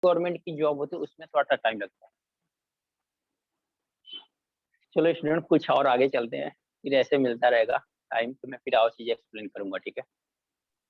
Government की job होती है उसमें थोड़ा सा टाइम लगता है। चलो स्टूडेंट कुछ और आगे चलते हैं, फिर ऐसे मिलता रहेगा टाइम तो मैं फिर और चीजें एक्सप्लेन करूंगा, ठीक है।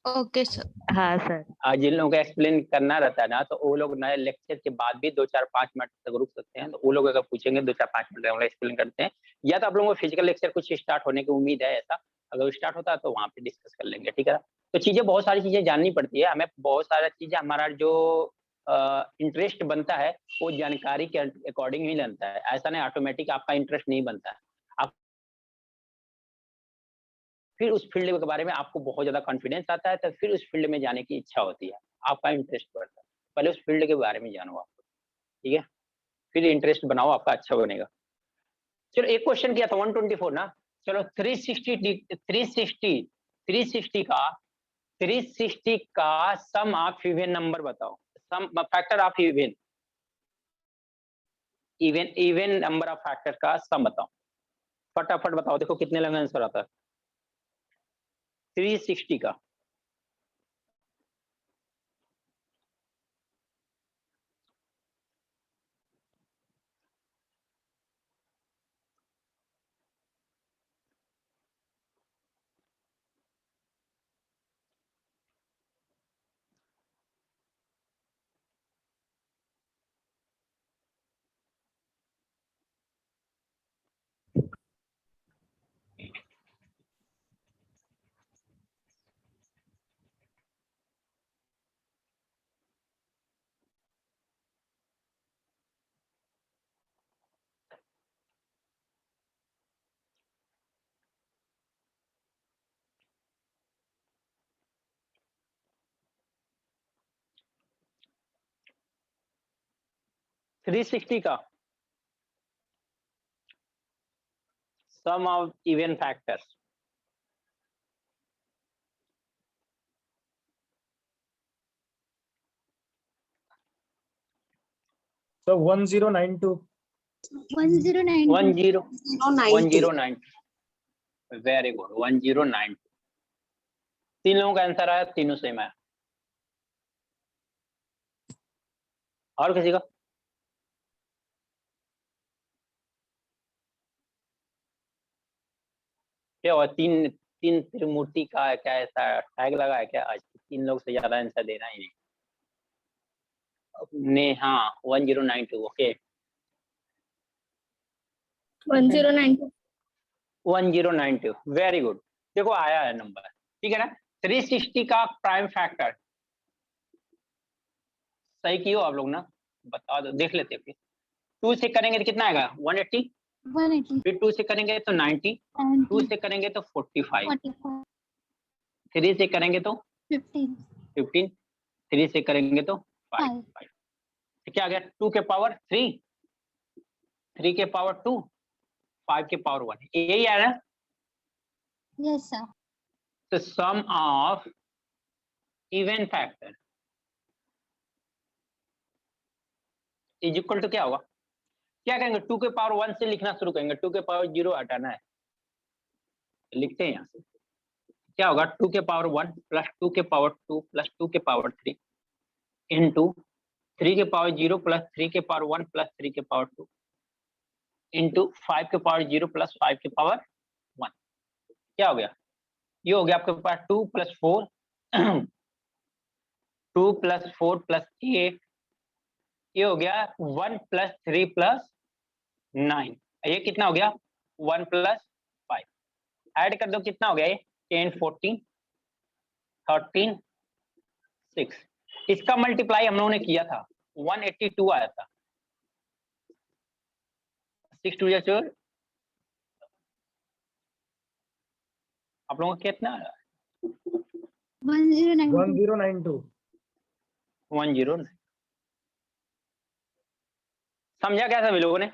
Okay sir. हाँ सर। आज जिन लोगों को एक्सप्लेन करना रहता है ना तो वो लोग नए लेक्चर के बाद भी 2-4-5 मिनट तक रुक सकते हैं, तो वो लोग अगर पूछेंगे 2-4-5 मिनट हम लोग एक्सप्लेन करते हैं, या तो आप लोगों को फिजिकल लेक्चर कुछ स्टार्ट होने की उम्मीद है, ऐसा अगर स्टार्ट होता है तो वहाँ पे डिस्कस कर लेंगे, ठीक है। तो चीजें बहुत सारी चीजें जाननी पड़ती है हमें, बहुत सारी चीजें हमारा जो इंटरेस्ट बनता है वो जानकारी के अकॉर्डिंग ही बनता है, ऐसा नहीं ऑटोमेटिक आपका इंटरेस्ट नहीं बनता है। आप फिर उस फील्ड के बारे में आपको बहुत ज्यादा कॉन्फिडेंस आता है, तो फिर उस फील्ड में जाने की इच्छा होती है, आपका इंटरेस्ट बढ़ता है। पहले उस फील्ड के बारे में जानो आप, ठीक है, फिर इंटरेस्ट बनाओ, आपका अच्छा बनेगा। चलो एक क्वेश्चन किया था 124 ना, चलो 360 का सम ऑफ इवन नंबर बताओ, sum factor of even number of factor का सम बताओ, फटाफट बताओ, देखो कितने लंबा आंसर आता है 360 का। थ्री सिक्सटी का sum of even factors, So 1092. 1092 very good 1092। तीन लोगों का आंसर आया, तीनों सेम आया। और किसी का? क्या हुआ, तीन तीन त्रिमूर्ति का क्या ऐसा टैग लगा है क्या आज? तीन लोग से ज्यादा आंसर देना ही नहीं ने। हाँ 1092 ओके 1092 1092 वेरी गुड। देखो आया है नंबर, ठीक है ना। 360 का प्राइम फैक्टर सही कियो आप लोग ना, बता दो, देख लेते हैं फिर। 2 से करेंगे तो कितना आएगा 180, फिर 2 से करेंगे तो 90, 2 से करेंगे तो 45, 3 से करेंगे तो 15, 3 से करेंगे तो 5। क्या आ गया 2 के पावर 3, 3 के पावर 2, 5 के पावर 1, यही है ना। Yes sir. तो sum of even factor is equal to क्या होगा, क्या करेंगे 2 के पावर 1 से लिखना शुरू करेंगे, 2 के पावर 0 हटाना है, लिखते हैं यहाँ से। क्या होगा 2 के पावर 1 प्लस 2 के पावर 2 प्लस 2 के पावर 3 इंटू 3 के पावर 0 प्लस 3 के पावर 1 प्लस 3 के पावर 2 इंटू 5 के पावर 0 प्लस 5 के पावर 1। क्या हो गया, ये हो गया आपके पास 2 प्लस 4 2 प्लस 4 प्लस 8, ये हो गया 1 प्लस 3 प्लस 9, ये कितना हो गया 1 प्लस 5, ऐड कर दो कितना हो गया ये 10 14 13 6, इसका मल्टीप्लाई हम लोगों ने किया था 182 आया था, 6 2 या 4, आप लोगों को कितना आया 1092. 10 समझा क्या सभी लोगों ने?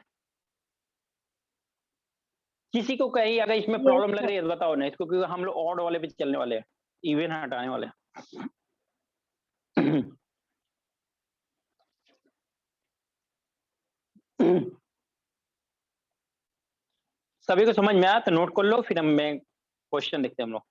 किसी को कहीं अगर इसमें प्रॉब्लम लग रही है तो बताओ ना इसको, क्योंकि हम लोग ऑड वाले पे चलने वाले हैं, इवन हटाने वाले हैं। सभी को समझ में आया तो नोट कर लो, फिर हम मैं क्वेश्चन देखते हैं हम लोग।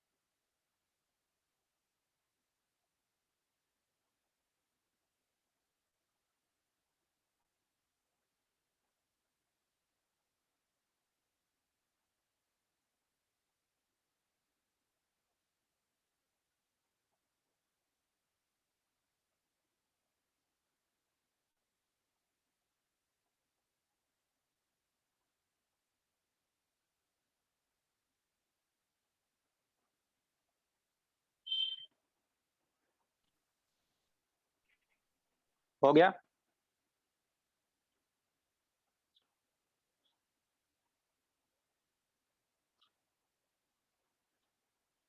हो गया?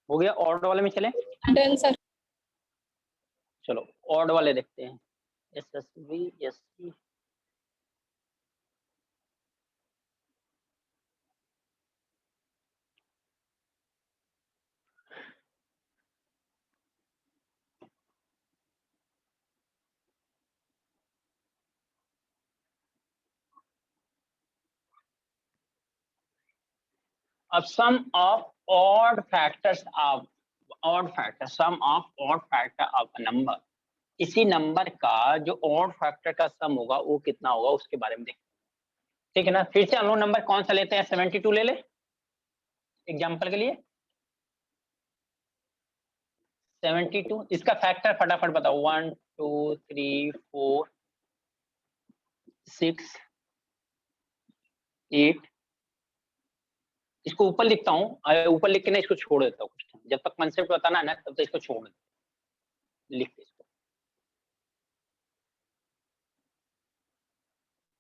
हो गया? ऑड वाले में चले? Done sir. चलो ऑड वाले देखते हैं। SSB SC अब sum of odd factors of sum of odd factor of a number, इसी नंबर का जो ऑड फैक्टर का सम होगा वो कितना होगा उसके बारे में देखते हैं। ठीक है ना? फिर से हम लोग नंबर कौन सा लेते हैं? 72 ले ले एग्जांपल के लिए। 72 इसका फैक्टर फटाफट बताओ। 1 2 3 4 6 8। इसको ऊपर लिखता हूँ, ऊपर लिख के ना इसको छोड़ देता हूँ कुछ टाइम, जब तक कंसेप्ट बताना है ना तब तक इसको छोड़ देता, लिख दे इसको।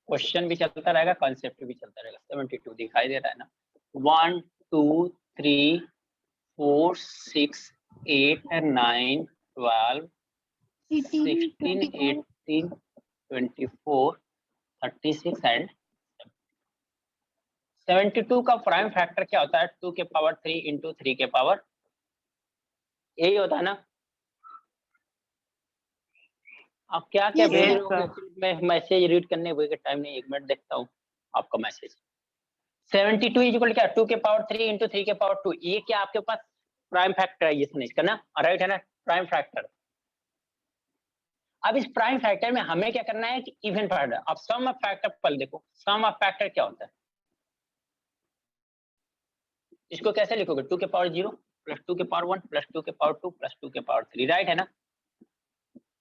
क्वेश्चन भी चलता रहेगा, कंसेप्ट भी चलता रहेगा। 72 दिखाई दे रहा है ना? 1 2 3 4 6 8 9 12 16 18 24 36 एंड 72 का प्राइम फैक्टर क्या होता है? 2 के पावर 3 इंटू 3 के पावर, यही होता है ना? आप क्या क्या Yes, भेज sir. रहे हो? मैं मैसेज रीड करने का टाइम नहीं, 1 मिनट देखता हूँ आपका मैसेज। 72 इक्वल क्या? 2 के पावर 3 इंटू 3 के पावर 2। ये क्या आपके पास प्राइम फैक्टराइजेशन है इसका ना? राइट है ना? Prime factor. अब इस प्राइम फैक्टर में हमें क्या करना है कि इवन फैक्टर। अब सम ऑफ फैक्टर पर देखो, सम ऑफ फैक्टर क्या होता है? इसको कैसे लिखोगे? 2 के पावर 0 प्लस 2 के पावर 1 प्लस 2 के पावर 2 प्लस 2 के पावर 3, राइट है ना?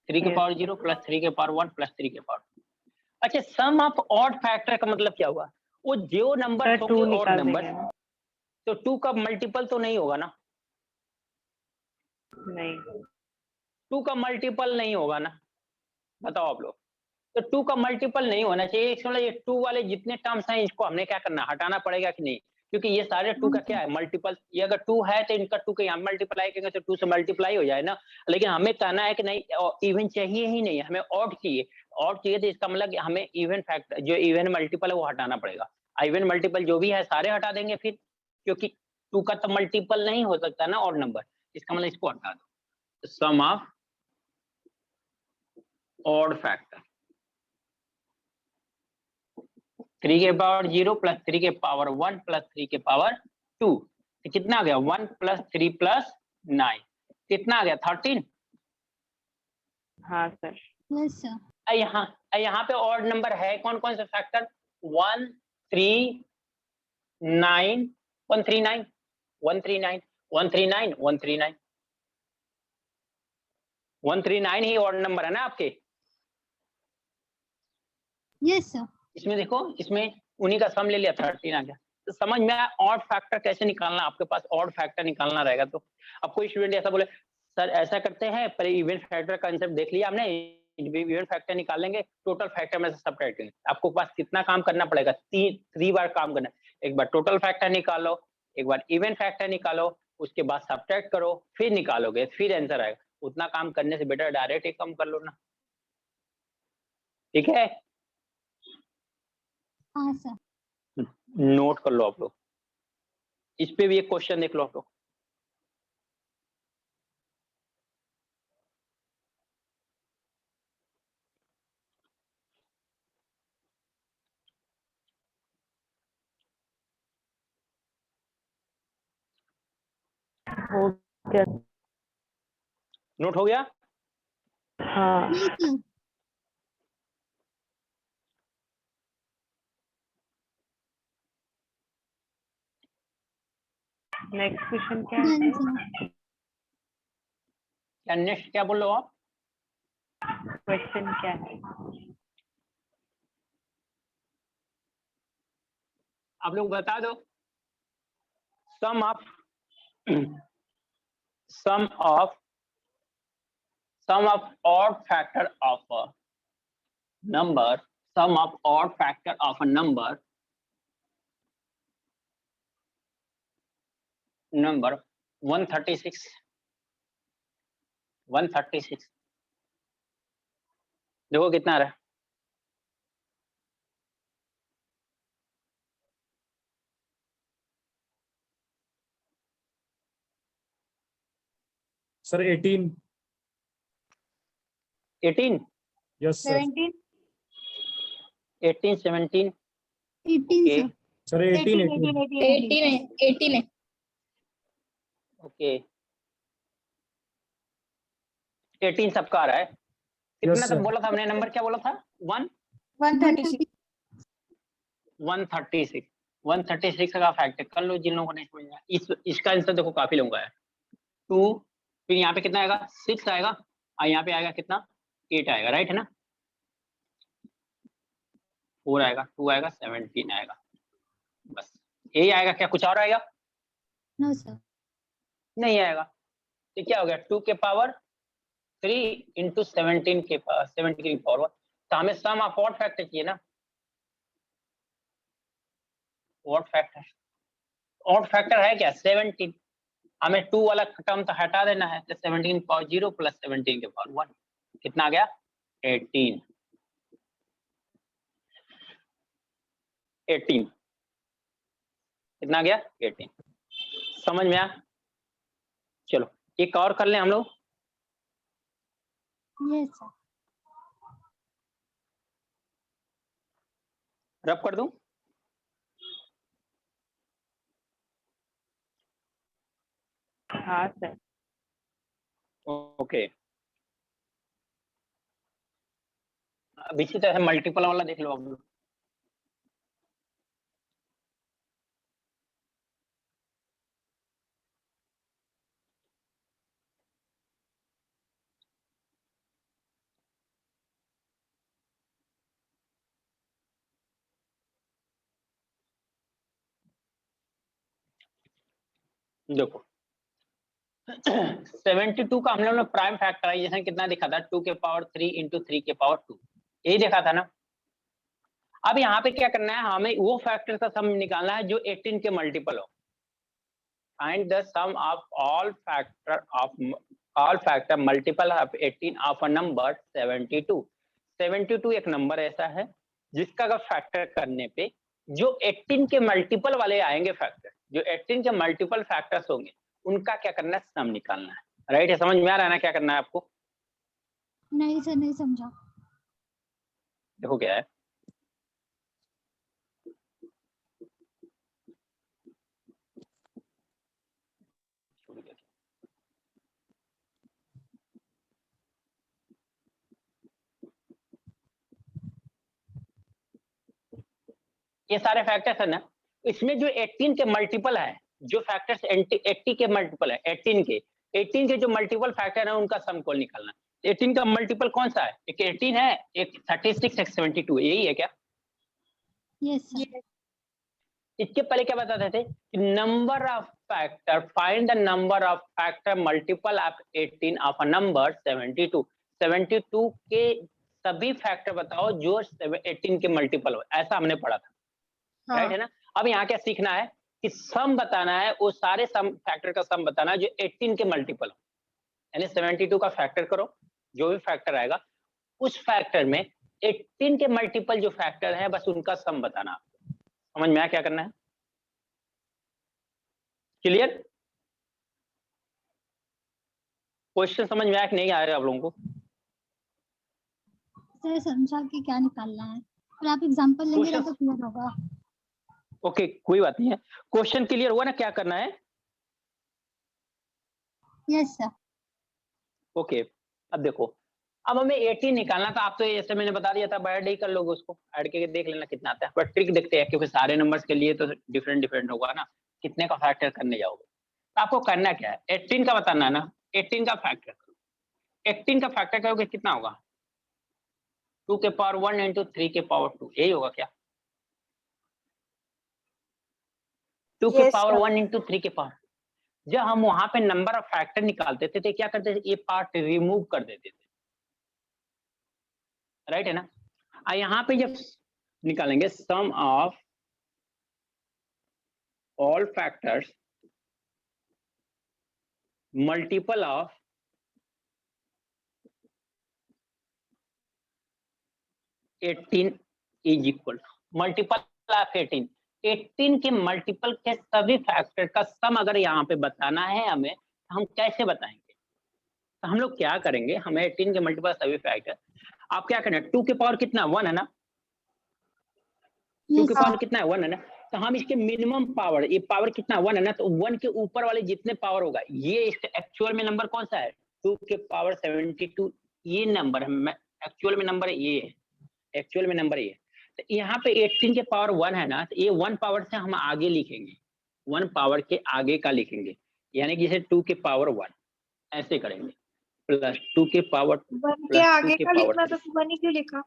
3 के पावर 0 प्लस 3 के पावर 1 प्लस 3 के पावर 2। अच्छा, सम ऑफ ऑड फैक्टर का मतलब क्या हुआ? वो जो नंबर होंगे ऑड नंबर, तो 2 का मल्टीपल तो नहीं होगा ना? नहीं, 2 का मल्टीपल नहीं होगा ना? बताओ आप लोग। तो 2 का मल्टीपल नहीं होना चाहिए। एक मतलब ये 2 वाले जितने टर्म्स हैं इसको हमने क्या करना, हटाना पड़ेगा कि नहीं? क्योंकि ये सारे 2 का क्या है? मल्टीपल। ये अगर 2 है तो इनका 2 का यहाँ मल्टीप्लाई करेंगे तो 2 से मल्टीप्लाई हो जाए ना। लेकिन हमें कहना है कि नहीं, इवन चाहिए ही नहीं, हमें ऑड चाहिए। ऑड चाहिए तो इसका मतलब हमें इवन फैक्टर, जो इवन मल्टीपल है वो हटाना पड़ेगा। इवन मल्टीपल जो भी है सारे हटा देंगे फिर, क्योंकि 2 का तो मल्टीपल नहीं हो सकता ना ऑड नंबर। इसका मतलब इसको हटा दो। सम ऑफ ऑड फैक्टर 3 के पावर 0 प्लस 3 के पावर 1 प्लस 3 के पावर 2, तो कितना आ गया? 1 प्लस 3 प्लस 9, कितना आ गया? 13। हाँ सर। Yes, sir. यहाँ पे ऑड नंबर है कौन कौन से फैक्टर? 1 3 9 139 139 139 139 139 ही ऑड नंबर है ना आपके? Yes, sir. इसमें देखो, इसमें उन्हीं का सम ले लिया, 13 आ गया। तो समझ में आया ऑड फैक्टर कैसे निकालना? आपके पास ऑड फैक्टर निकालना रहेगा तो अब कोई स्टूडेंट ऐसा बोले सर ऐसा करते हैं, पर इवन फैक्टर कंसेप्ट देख लिया हमने, इवन फैक्टर निकाल लेंगे, टोटल फैक्टर में से सबट्रैक्ट करेंगे। आपको पास कितना काम करना पड़ेगा? 3 बार काम करना। एक बार टोटल फैक्टर निकालो, एक बार इवन फैक्टर निकालो, उसके बाद सबट्रैक्ट करो, फिर निकालोगे, फिर आंसर आएगा। उतना काम करने से बेटर डायरेक्ट ही कम कर लो ना। ठीक है, हाँ सर। नोट कर लो आप लोग। इस पे भी एक क्वेश्चन देख लो आप लोग। हो गया। नोट हो गया? हाँ। Yes, sir. नेक्स्ट क्वेश्चन क्या Done, है? sir. क्या नेक्स्ट क्या बोल रहे हो आप? क्वेश्चन क्या है? आप लोग बता दो। Sum of sum of odd factor of number, sum of odd factor of a number 136 देखो कितना आ रहा है। Sir, 18. 18 Yes, sir. 17. 18 17 18 okay sir. Sir, 18. 18 है okay 18 सबका आ रहा है। कितना Yes, तक sir. बोला था हमने? नंबर क्या बोला था? 136 136 का फैक्टर कर लो जिन लोगों को नहीं समझ में आया। इसका आंसर देखो काफी लंबा है। 2 फिर यहाँ पे कितना आएगा? 6 आएगा और यहाँ पे आएगा कितना? 8 आएगा, राइट है ना? 4 आएगा, 2 आएगा, 17 आएगा, बस यही आएगा। क्या कुछ और आएगा? No sir. नहीं आएगा। तो क्या हो गया? 2 के पावर 3 इंटू 17 के पावर 17 की पावर 1। तो हमें सम ऑफ ऑड फैक्टर चाहिए ना। ऑड फैक्टर है क्या? 17। हमें 2 वाला टर्म तो हटा देना है, तो 17 पावर 0 प्लस 17 के पावर 1 कितना आ गया? 18 कितना आ गया? 18। समझ में आया? चलो एक और कर लें हम लोग। Yes sir. रब कर दूं? हाँ सर। ओके अब इसी तरह मल्टीपल वाला देख लो आप लोग। देखो 72 का हम लोग ने प्राइम फैक्टराइजेशन कितना दिखा था? 2 के पावर 3 इंटू 3 के पावर 2, यही देखा था ना। अब यहाँ पे क्या करना है? हमें वो फैक्टर का सम निकालना है जो 18 के मल्टीपल हो। Find the sum of all factor multiple of 18 of a number 72। 72 एक नंबर ऐसा है जिसका अगर फैक्टर करने पे जो 18 के मल्टीपल वाले आएंगे फैक्टर, जो 18 के मल्टीपल फैक्टर्स होंगे उनका क्या करना है? सम निकालना है, राइट है? समझ में आ रहा है ना क्या करना है आपको? नहीं सर, नहीं समझा। देखो क्या है, ये सारे फैक्टर्स है ना, इसमें जो 18 के मल्टीपल है, जो फैक्टर्स 80 के मल्टीपल है, 18 के जो मल्टीपल फैक्टर है उनका सम को निकालना है। 18 का मल्टीपल कौन सा है? एक 18 है, एक 36, एक 72, यही है क्या? Yes sir. इसके पहले क्या बताते थे कि number of factor, find the number of factor multiple of 18 of a number 72। 72 के सभी फैक्टर बताओ जो 18 के मल्टीपल हो, ऐसा हमने पढ़ा था, राइट है ना? अब यहाँ क्या सीखना है कि सम बताना है, वो सारे सम फैक्टर का सम बताना है जो 18 के मल्टीपल हो। यानी 72 का फैक्टर करो, जो भी फैक्टर आएगा उस फैक्टर में 18 के मल्टीपल जो फैक्टर है बस उनका सम बताना आपको। समझ में आया क्या करना है? क्लियर? क्वेश्चन समझ में आया कि नहीं आ रहा आप लोगों को? सर समझा कि क्या निकालना है, और आप एग्जांपल लेंगे ना Question- तो क्लियर होगा। ओके कोई बात नहीं है। क्वेश्चन क्लियर हुआ ना क्या करना है? Yes sir. ओके अब देखो, अब हमें 18 निकालना था। आप तो जैसे मैंने बता दिया था, ऐड ही कर लोगे उसको, ऐड करके देख लेना कितना आता है। बट ट्रिक देखते हैं क्योंकि सारे नंबर्स के लिए तो डिफरेंट होगा ना, कितने का फैक्टर करने जाओगे। तो आपको करना क्या है? 18 का बताना है ना, 18 का फैक्टर करो। 18 का फैक्टर करोगे कितना होगा? 2 के पावर 1 इंटू 3 के पावर 2, यही होगा क्या? 2 के पावर 1 इंटू 3 के पावर। जब हम वहां पे नंबर ऑफ फैक्टर निकालते थे क्या करते थे? ये पार्ट रिमूव कर देते थे, राइट है ना? यहाँ पे जब निकालेंगे sum of all factors multiple of eighteen is equal multiple of 18 के मल्टीपल के सभी फैक्टर का सम अगर यहाँ पे बताना है हमें, तो हम कैसे बताएंगे? तो हम लोग क्या करेंगे, हमें 18 के मल्टीपल सभी फैक्टर, आप क्या करें, 2 के पावर कितना 1 है ना, 2 के पावर कितना है 1 है ना, तो हम इसके मिनिमम पावर, ये पावर कितना 1 है ना, तो 1 के ऊपर वाले जितने पावर होगा, ये एक्चुअल में नंबर कौन सा है 2 के पावर 72, ये नंबर है एक्चुअल में नंबर ये है, एक्चुअल में नंबर ये। तो यहाँ पे 18 के पावर 1 है ना, तो ये 1 पावर से हम आगे लिखेंगे, 1 पावर के आगे का लिखेंगे, यानी कि इसे 2 के पावर 1 ऐसे करेंगे, प्लस 2 के पावर 1 के आगे का लिखना, तो 1 ही क्यों लिखा?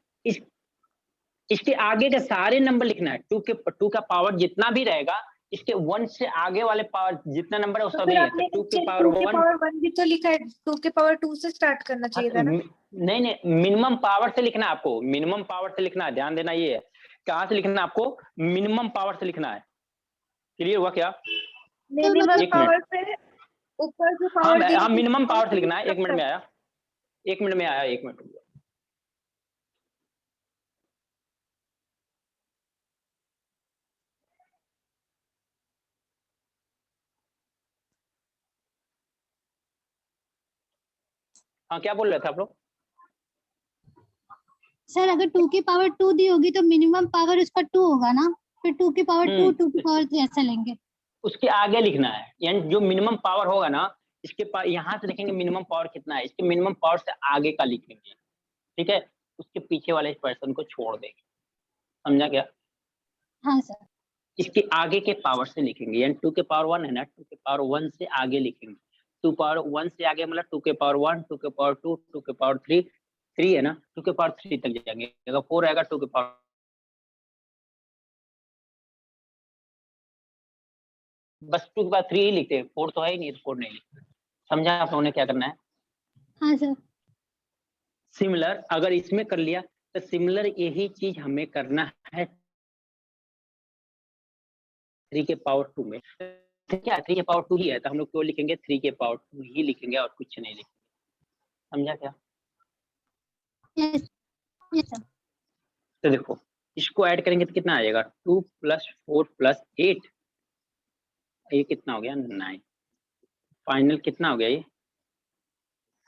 इसके आगे के सारे नंबर लिखना है, 2 का पावर जितना भी रहेगा, इसके 1 से आगे वाले पावर जितना नंबर है वो सभी है, तो 2 के पावर 1 भी तो लिखा है, 2 के पावर 2 से स्टार्ट करना चाहिए था ना? नहीं, मिनिमम पावर से लिखना है आपको, मिनिमम पावर से लिखना है, ध्यान देना, ये है कहाँ से लिखना है आपको, मिनिमम पावर से लिखना है। क्लियर हुआ क्या? मिनिमम पावर से ऊपर जो पावर, हाँ मिनिमम पावर से लिखना है। 1 मिनट में आया, 1 मिनट में आया, 1 मिनट। हाँ क्या बोल रहे थे आप लोग? सर अगर 2 की पावर 2 दी होगी तो मिनिमम पावर उसका 2 होगा ना, फिर 2 की पावर 2 2 की पावर 3 ऐसे लेंगे। उसके आगे लिखना है, यानी जो मिनिमम पावर होगा ना, इसके यहाँ से लिखेंगे मिनिमम पावर कितना है, इसके मिनिमम पावर से आगे का लिखेंगे, ठीक है, उसके पीछे वाले पर्सन को छोड़ देंगे, समझा क्या? हाँ सर। इसके आगे के पावर से लिखेंगे, यानी 2 के पावर 1 है ना, 2 के पावर 1 से आगे लिखेंगे, 2 पावर 1 से आगे मतलब 2 के पावर 1, 2 के पावर 2, 2 के पावर 3 है ना, 2 के पावर 3 तक जाएंगे, अगर 4 आएगा 2 के पावर, बस 2 के पावर 3 ही लिखते हैं, 4 तो है ही नहीं, 4 नहीं लिखते। समझा आप लोगों ने क्या करना है? हाँ सर। सिमिलर अगर इसमें कर लिया तो सिमिलर यही चीज हमें करना है 3 के पावर 2 में। क्या 3 के पावर 2 ही है, तो हम लोग क्यों लिखेंगे 3 के पावर 2 ही लिखेंगे और कुछ नहीं लिखेंगे। समझा क्या? Yes sir. तो देखो इसको ऐड करेंगे तो कितना आ जाएगा, 2 + 4 + 8, ये कितना हो गया 9, फाइनल कितना हो गया ये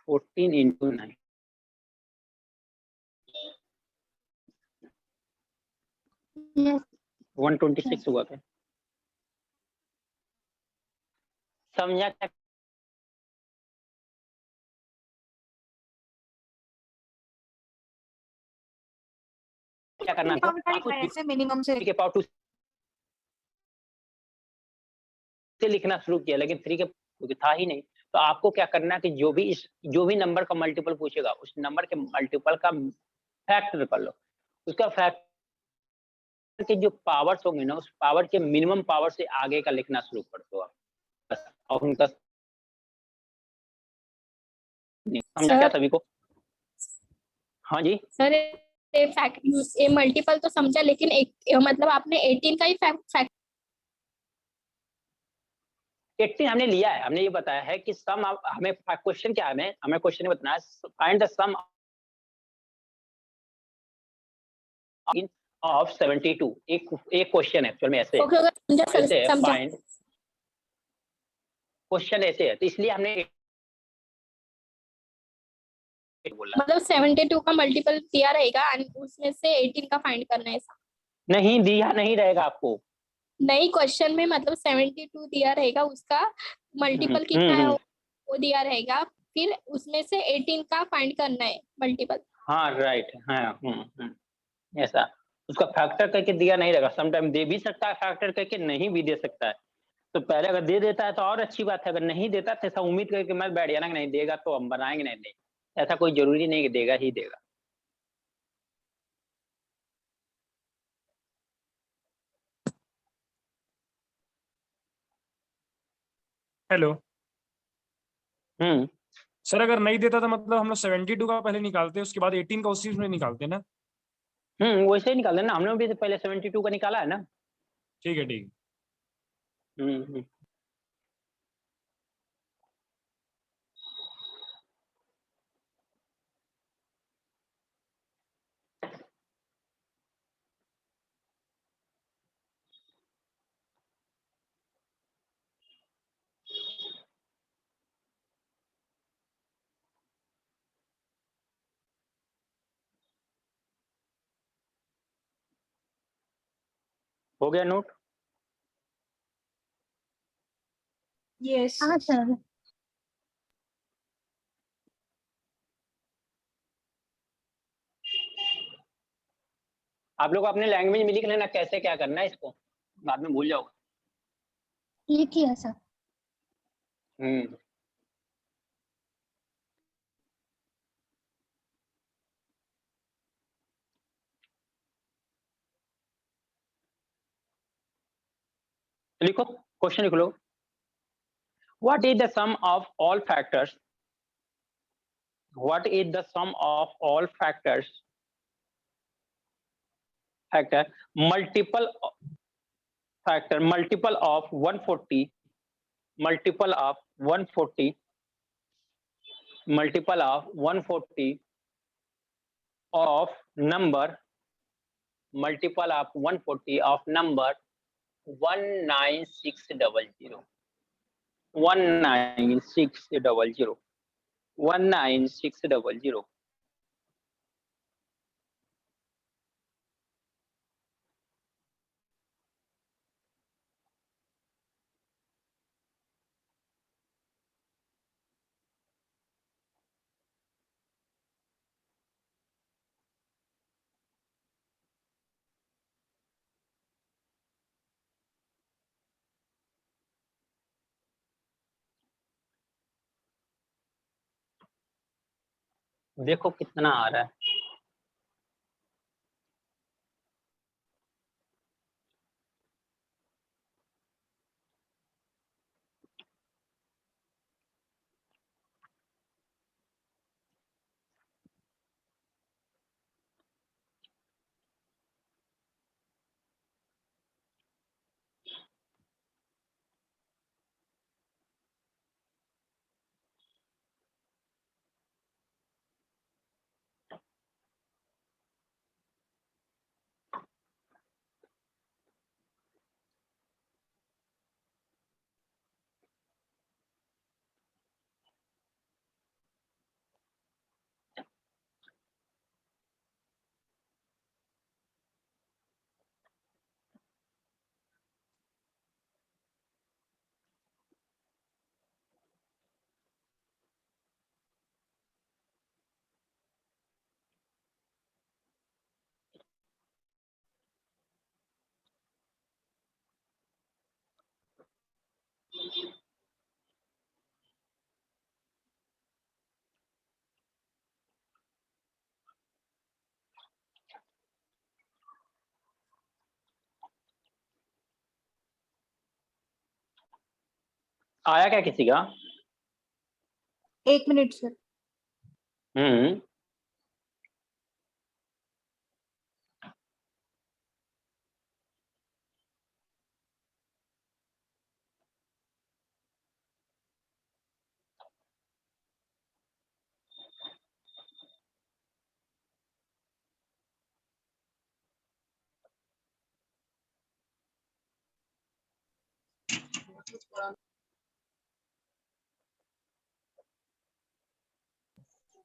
14 × 9, यस 126 हुआ क्या? समझा क्या? क्या करना था आपको, ऐसे मिनिमम से 3 के पावर 2 से लिखना शुरू किया, लेकिन 3 के क्योंकि था ही नहीं, तो आपको क्या करना है कि जो भी नंबर का मल्टीपल पूछेगा उस नंबर के मल्टीपल का फैक्टर कर लो, उसका फैक्टर के जो पावर्स होंगे ना, उस पावर के मिनिमम पावर से आगे का लिखना शुरू कर दो आप, बस। और उनका समझा क्या सभी को? हाँ जी सर ये मल्टीपल तो समझा, लेकिन एक मतलब आपने 18 का ही फैक्ट 18 हमने लिया है, हमने ये बताया है कि सम, हमें क्वेश्चन क्या है, हमें क्वेश्चन ने बताया फाइंड द सम ऑफ 72, एक क्वेश्चन है एक्चुअल में ऐसे, फाइंड क्वेश्चन ऐसे है, तो इसलिए हमने बोला मतलब 72 का मल्टीपल दिया रहेगा और उसमें से 18 का फाइंड करना है, ऐसा नहीं दिया नहीं रहेगा आपको, नहीं क्वेश्चन में मतलब 72 दिया रहेगा, उसका मल्टीपल कितना है वो दिया रहेगा, फिर उसमें से 18 का फाइंड करना है मल्टीपल। हाँ राइट, हाँ ऐसा उसका फैक्टर करके दिया नहीं रहेगा, समटाइम दे भी सकता है फैक्टर करके, नहीं भी दे सकता है, तो पहले अगर दे देता है तो और अच्छी बात है, अगर नहीं देता तो ऐसा उम्मीद करके मैं बैठ जाना कि नहीं देगा तो हम बनाएंगे, नहीं, ऐसा कोई जरूरी नहीं कि देगा ही देगा। हेलो सर अगर नहीं देता तो मतलब हम लोग 72 का पहले निकालते, उसके बाद 18 का उसी में निकालते ना? वैसे ही निकाल देना, हमने भी तो पहले 72 का निकाला है ना। ठीक है ठीक है। हम्म। हो गया नोट? यस हाँ सर। आप लोग अपने लैंग्वेज में लिख लेना कैसे क्या करना है, इसको बाद में भूल जाओगे। लिखिए सर। हम्म। लिखो, क्वेश्चन लिख लो। What is the sum of all factors, what is the sum of all factor multiple of 140 multiple of 140 of number 19600 19600। देखो कितना आ रहा है। आया क्या किसी का? 1 मिनट सर। हम्म।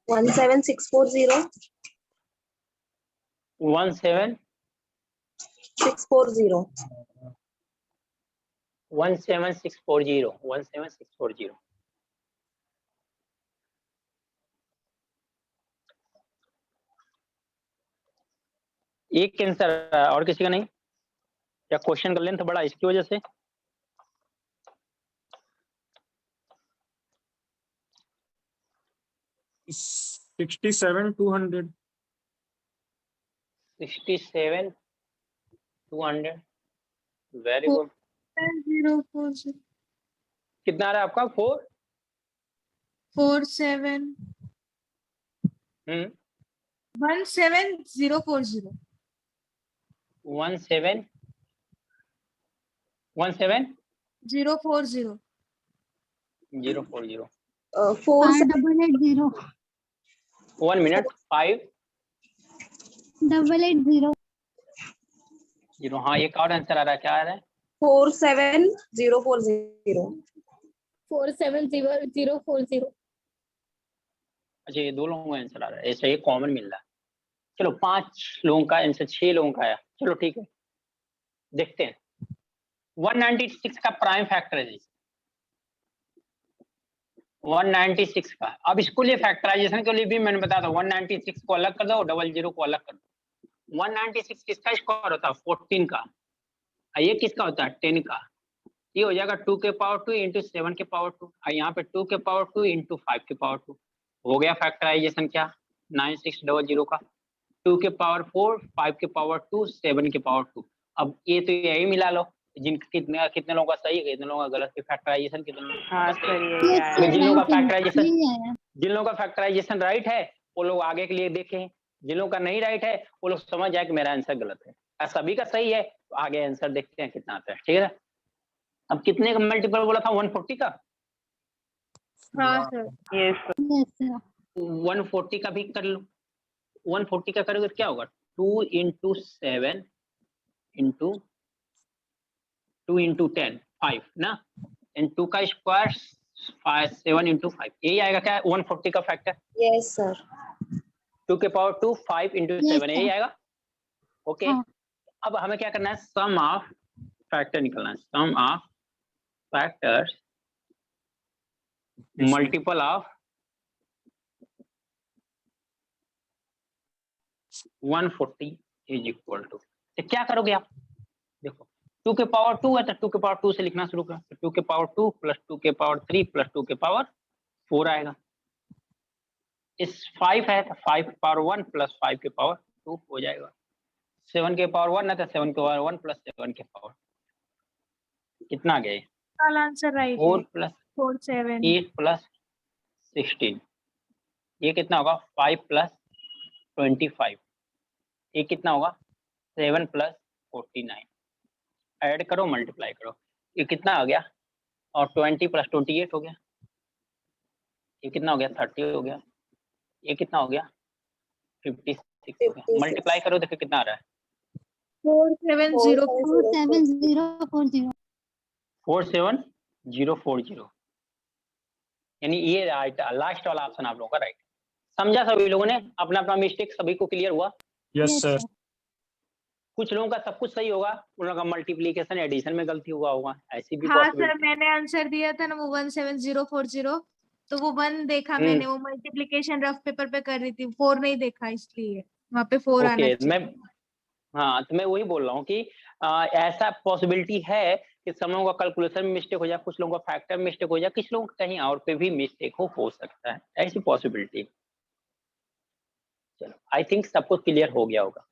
One seven six four zero 17 640. 17640 एक आंसर और किसी का नहीं? या क्वेश्चन का लेंथ बड़ा इसकी वजह से? Is 67,200। 67,200 very good. 040 कितना आ रहा है आपका? 4 47 हम्म 17040 17 040. 040 4 5880 1 minute 5 880 0 हाँ एक और आंसर आ रहा है, क्या आ रहा है? 47040. 470040। अच्छा ये दो लोगों का आंसर आ रहा है, ऐसा ये कॉमन मिल रहा है। चलो 5 लोगों का आंसर, 6 लोगों का आया। चलो ठीक है, देखते हैं 196 का प्राइम फैक्टर है जी, 196 का। अब इसको लिए फैक्टराइजेशन के लिए भी मैंने बताया था, 196 को अलग कर दो, 00 को अलग कर दो। 196 किसका स्क्वायर होता है? 14 का। और ये किसका होता है? 10 का। ये हो जाएगा 2 के पावर 2 इंटू 7 के पावर 2, और यहाँ पे 2 के पावर 2 इंटू 5 के पावर 2 हो गया फैक्टराइजेशन क्या? 9600 का। 2 के पावर 4, 5 के पावर 2, 7 के पावर 2। अब ये तो यही मिला लो, जिनका कितने लोगों का सही है, कितने लोगों का गलत है, फैक्टराइजेशन कितने लोगों का हाँ सही सर है। यही आया अगर है। जिन लोगों का यही फैक्टराइजेशन आया। जिन लोगों का फैक्टराइजेशन राइट है वो लोग आगे के लिए देखें, जिन लोगों का नहीं राइट है वो लोग समझ जाए कि मेरा आंसर गलत है। और सभी का सही है तो आगे आंसर देखते हैं कितना आता है, ठीक है। अब कितने का मल्टीपल बोला था? 140 का। हाँ sir. Yes sir. Yes, sir. 140 का भी कर लो। 140 का करोगे तो क्या होगा? 2 इंटू 7 इंटू 2 इंटू 10 5 ना, एंड 2 का स्क्वायर 7 इंटू 5, यही आएगा क्या? 140 का फैक्टर। Yes, sir. 2 के पावर 2 5 इंटू Yes, 7 यही sir. आएगा। ओके हाँ. अब हमें क्या करना है? सम ऑफ फैक्टर निकलना है। Sum of factors multiple of 140 is equal to, तो क्या करोगे आप? देखो 2 के पावर 2 है तो 2 के पावर 2 से लिखना शुरू करो, तो 2 के पावर 2 प्लस 2 के पावर 3 प्लस 2 के पावर 4 आएगा। इस 5 है तो 5 के पावर 1 प्लस 5 के पावर 2 हो जाएगा। 7 के पावर 1 है तो 7 के पावर 1 प्लस 7 के पावर, कितना आ गया? All answer right 4 है. प्लस 47. 8 प्लस 16, ये कितना होगा? 5 प्लस 25, ये कितना होगा? 7 प्लस 49, ऐड करो मल्टीप्लाई करो, ये कितना आ गया? और 20 प्लस 28 हो गया, ये कितना हो गया? 30 हो गया, ये कितना हो गया? 56 हो गया। 56. मल्टीप्लाई करो देखो कितना आ रहा है? 470. 47040. 47040, यानी ये लास्ट वाला ऑप्शन आप लोगों का राइट। समझा सभी लोगों ने? अपना अपना मिस्टेक सभी को क्लियर हुआ? Yes Yes, sir. sir. कुछ लोगों का सब कुछ सही होगा, उन लोगों का मल्टीप्लिकेशन एडिशन में गलती हुआ होगा, ऐसी भी हाँ सर, पॉसिबिलिटी। मैंने आंसर दिया था ना वो 17040, तो वो 1 देखा मैंने, वो मल्टीप्लिकेशन रफ पेपर पे कर रही थी, 4 नहीं देखा, इसलिए वहाँ पे 4 आना ओके चाहिए. मैं हाँ तो मैं वही बोल रहा हूँ कि ऐसा पॉसिबिलिटी है कि सब लोगों का कैलकुलेशन में मिस्टेक हो जाए, कुछ लोगों का फैक्टर में मिस्टेक हो जाए, कुछ लोगों का कहीं और पे भी मिस्टेक हो सकता है, ऐसी पॉसिबिलिटी। चलो आई थिंक सबको क्लियर हो गया होगा,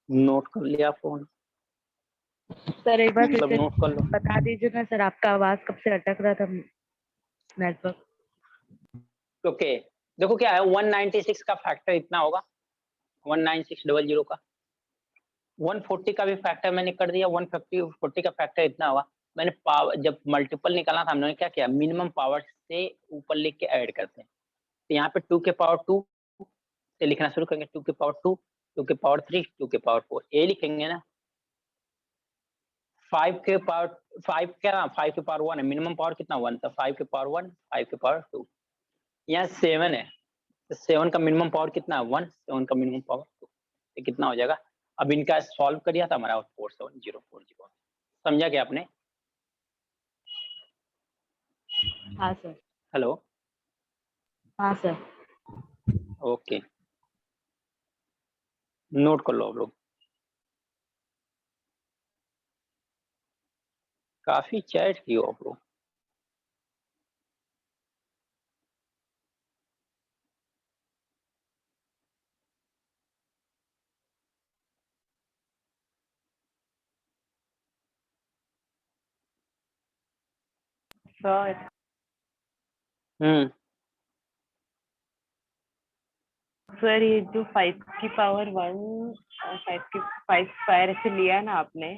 नोट कर लिया फोन, सर एक बार फिर मतलब से नोट कर लो। बता दीजिए ना सर, आपका आवाज कब से अटक रहा था नेटवर्क। ओके देखो क्या है, 196 का फैक्टर इतना होगा, 19600 का। 140 का भी फैक्टर मैंने कर दिया, 140 का फैक्टर इतना होगा। मैंने पावर जब मल्टीपल निकाला था हमने क्या किया, मिनिमम पावर से ऊपर लिख के ऐड करते हैं। तो यहाँ पे 2 के पावर 2 से लिखना शुरू करेंगे, 2 के पावर 2, 2 के पावर 3, 2 के पावर 4, ये लिखेंगे ना। 5 के पावर 5 क्या ना, 5 के पावर 1 है, मिनिमम पावर कितना 1 था, 5 के पावर 1, 5 के पावर 2। यहाँ 7 है तो 7 का मिनिमम पावर कितना है 1, 7 का मिनिमम पावर 2, तो कितना हो जाएगा? अब इनका सॉल्व करिए तो हमारा 47040। समझा क्या आपने? हाँ सर। हेलो हाँ सर। ओके नोट कर लो आप लोग। काफी चैट की हो आप लोग। सर सर ये जो 5 की पावर 1 और 5 स्क्वायर ऐसे लिया है ना आपने,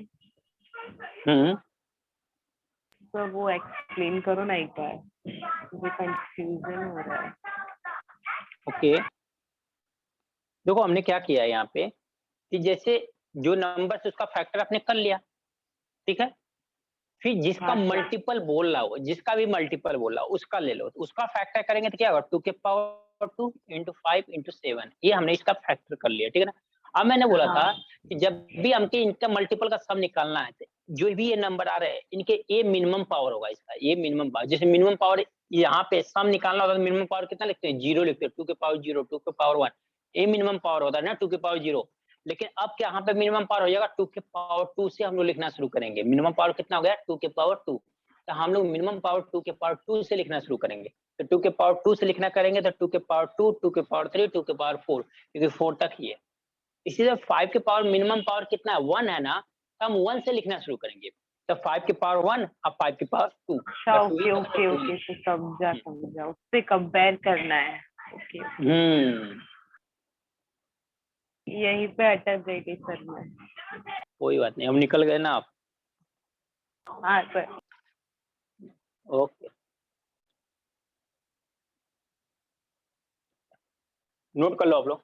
तो वो एक्सप्लेन करो ना एक बार, मुझे कंफ्यूजन हो रहा है। ओके, देखो हमने क्या किया है यहाँ पे कि जैसे जो नंबर से उसका फैक्टर आपने कर लिया, ठीक है, फिर जिसका हाँ, सर। मल्टीपल बोल रहा हो, जिसका भी मल्टीपल बोल रहा हो उसका ले लो, तो उसका फैक्टर करेंगे तो क्या होगा 2 के पावर 2 इंटू 5 इंटू 7, ये हमने इसका फैक्टर कर लिया, ठीक है ना। अब मैंने बोला था कि जब भी हमके इनका मल्टीपल का सम निकालना है, तो जो भी ये नंबर आ रहे हैं इनके ये मिनिमम पावर होगा, इसका ये मिनिमम पावर, जैसे मिनिमम पावर यहाँ पे सम निकालना होता है, मिनिमम पावर कितना लिखते हैं, 0 लिखते हैं, 2 के पावर 0, 2 के पावर 1, ये मिनिमम पावर होता है ना 2 के पावर 0। लेकिन अब क्या यहाँ पे मिनिमम पावर हो जाएगा 2 के पावर 2 से हम लोग लिखना शुरू करेंगे। मिनिमम पावर कितना हो गया 2 के पावर 2, तो हम लोग मिनिमम पावर 2 के पावर 2 से लिखना शुरू करेंगे। तो 2 के पावर 2 से लिखना करेंगे तो 2 के पावर 2, 2 के पावर 3, 2 के पावर 4, क्योंकि 4 तक ही है। इसी तरह 5 के पावर मिनिमम पावर कितना है 1 है ना, तो हम 1 से लिखना शुरू करेंगे। तो 5 के पावर 1 अब 5 के पावर 2। अच्छा, ओके ओके ओके, तो समझा, उससे कंपेयर करना है। ओके, यहीं पे अटक गई थी सर मैं। कोई बात नहीं, हम निकल गए ना आप। हाँ सर। ओके, नोट कर लो आप लोग।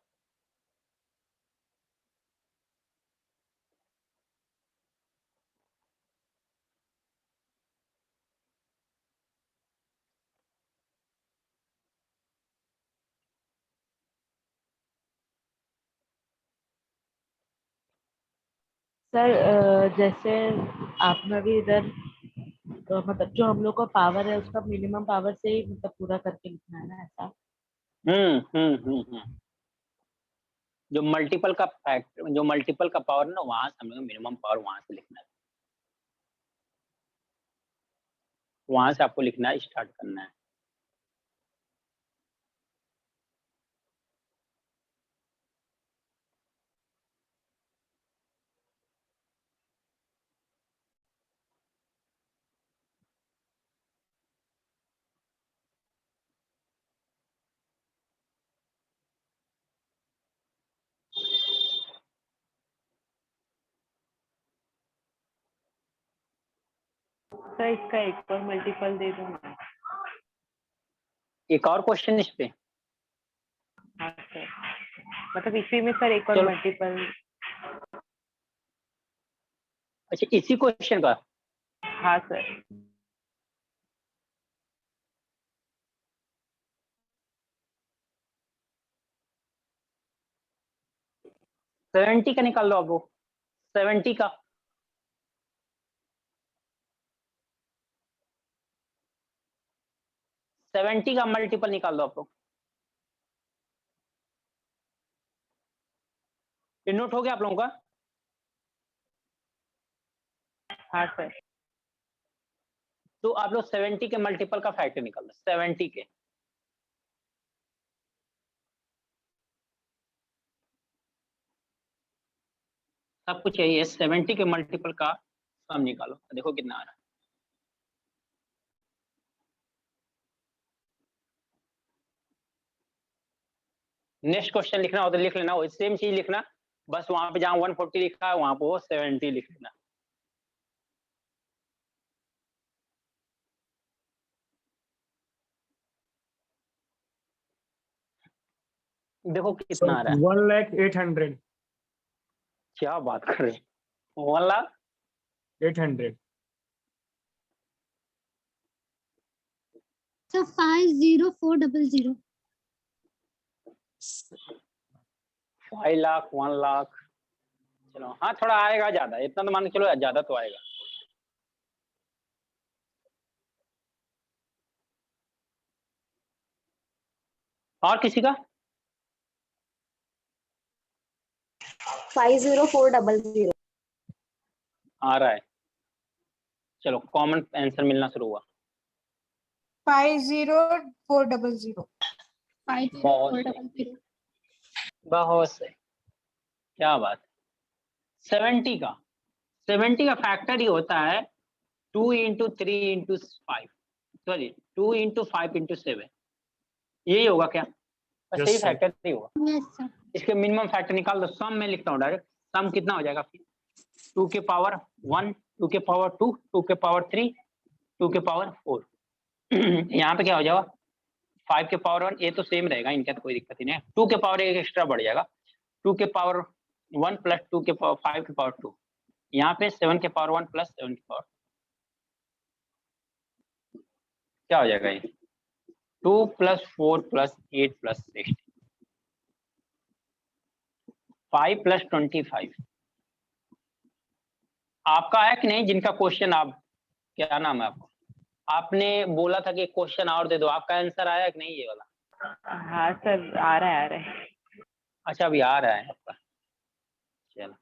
सर जैसे आपने भी इधर मतलब जो हम लोग का पावर है उसका मिनिमम पावर से ही मतलब पूरा करके लिखना है ना, ऐसा? जो मल्टीपल का फैक्टर, जो मल्टीपल का पावर ना, वहां से हम लोग मिनिमम पावर वहां से लिखना है, वहां से आपको लिखना स्टार्ट करना है। सर इसका एक और मल्टीपल दे दो ना। एक और क्वेश्चन इस पे। हाँ सर, मतलब इसी में सर एक और चलो। मल्टीपल। अच्छा, इसी क्वेश्चन का। हाँ सर। सेवेंटी का निकाल लो आप लोग, 70 का। सेवेंटी का मल्टीपल निकाल दो आप लोग। ये नोट हो गया आप लोगों का? हाँ सर। तो आप लोग 70 के मल्टीपल का फैक्टर निकाल दो, 70 के। सब कुछ यही है, 70 के मल्टीपल का सम निकालो, देखो कितना आ रहा है। नेक्स्ट क्वेश्चन लिखना हो तो लिख लेना, सेम चीज लिखना, बस वहां पे जहां 140 लिखा है वहां पे वो 70 लिख लेना। देखो कितना आ रहा है। 1,08,000 क्या बात कर रहे हो, 1,08,000। So 50400. 5 लाख, 1 लाख, चलो हाँ थोड़ा आएगा, ज्यादा इतना तो मान के चलो, ज्यादा तो आएगा। और किसी का? 50400. आ रहा है, चलो कॉमन आंसर मिलना शुरू हुआ। 50400. 50400. बहुत सही, क्या बात। 70 का, 70 का फैक्टर ही होता है 2 into 3 into 5, sorry 2 into 5 into 7, यही होगा क्या? बस Yes, यही sir. फैक्टर ही होगा। Yes sir. इसके मिनिमम फैक्टर निकाल दो। सम में लिखता हूँ डायरेक्ट, सम कितना हो जाएगा फिर 2 के पावर 1, 2 के पावर 2, 2 के पावर 3, 2 के पावर 4। यहाँ पे क्या हो जाएगा 5 के पावर 1, ये तो सेम रहेगा, इनका तो कोई दिक्कत ही नहीं है। 2 के पावर 1 एक्स्ट्रा बढ़ जाएगा, 2 के पावर 1 प्लस 2 के पावर 5 के पावर 2, यहाँ पे 7 के पावर 1 प्लस 7 के पावर, क्या हो जाएगा ये 2 प्लस 4 प्लस 8 प्लस 16, 5 प्लस 25। आपका है कि नहीं जिनका क्वेश्चन, आप क्या नाम है आपको, आपने बोला था कि क्वेश्चन और दे दो, आपका आंसर आया कि नहीं ये वाला? हाँ सर, आ रहा है। अच्छा अभी आ रहा है आपका। चलो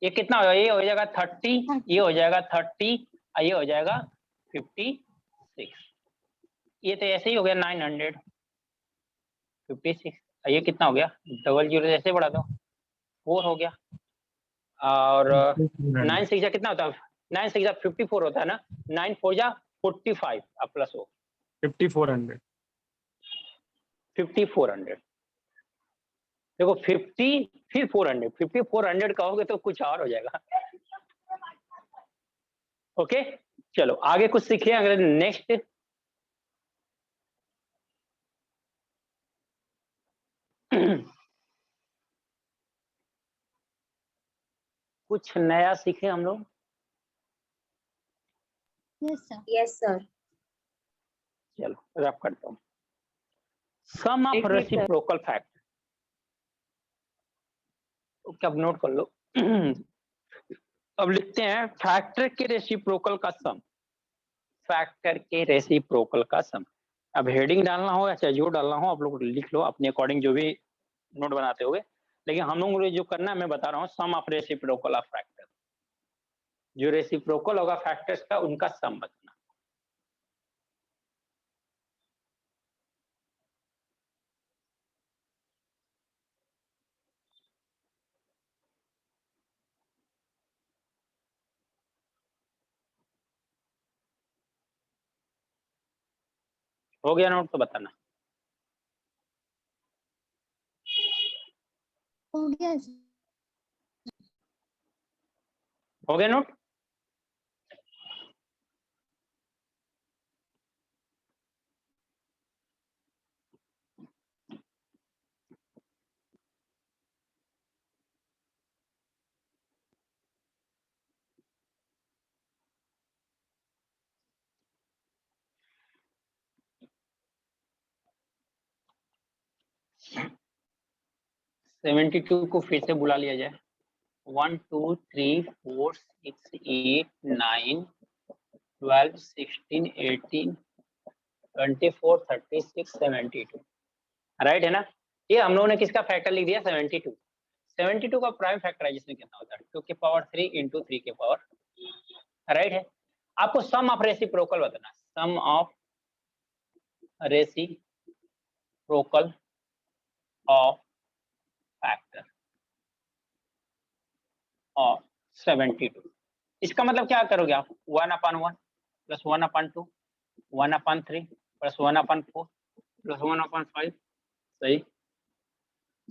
ये कितना हो जाएगा, ये हो जाएगा 30, ये हो जाएगा 30, ये हो जाएगा 56। ये तो ऐसे ही हो गया 956। ये कितना हो गया, 00 जैसे बढ़ा दो 4 हो गया, और 9 6 कितना होता है, 9 6 54 होता है ना, 9 4 45, अब प्लस हो 5400। 5400। देखो 50 फिर 400, 5400 कहोगे तो कुछ और हो जाएगा। ओके चलो आगे कुछ सीखिए। अगर नेक्स्ट कुछ नया सीखे हम लोग। Yes sir. Yes, sir. चलो रैप करता हूँ। सम ऑफ एक minute sir. Reciprocal factor, okay अब नोट कर लो। अब लिखते हैं फैक्टर के रेसिप्रोकल का सम, फैक्टर के रेसिप्रोकल का सम। अब हेडिंग डालना हो या चाहे जो डालना हो आप लोग लिख लो अपने अकॉर्डिंग, जो भी नोट बनाते होगे, लेकिन हम लोग जो करना है मैं बता रहा हूँ, सम ऑफ रेसिप्रोकल ऑफ फैक्टर, जो रेसिप्रोकल होगा फैक्टर्स का उनका सम बताना। हो गया नोट तो बताना। हो गया सर। हो गया नोट। सेवेंटी टू को फिर से बुला लिया जाए। 1 2 3 4 6 8 9 12 16 18 24 36 72, राइट है ना। ये हम लोगों ने किसका फैक्टर लिख दिया 72। 72 का प्राइम फैक्टर है जिसमें कितना होता है 2 के पावर 3 इंटू 3 के पावर, राइट है। आपको सम ऑफ रेसिप्रोकल बताना, sum of reciprocal of factor of 72। इसका मतलब क्या करोगे आप 1/1 प्लस 1/2 1/3 प्लस 1/4 प्लस 1/5, सही,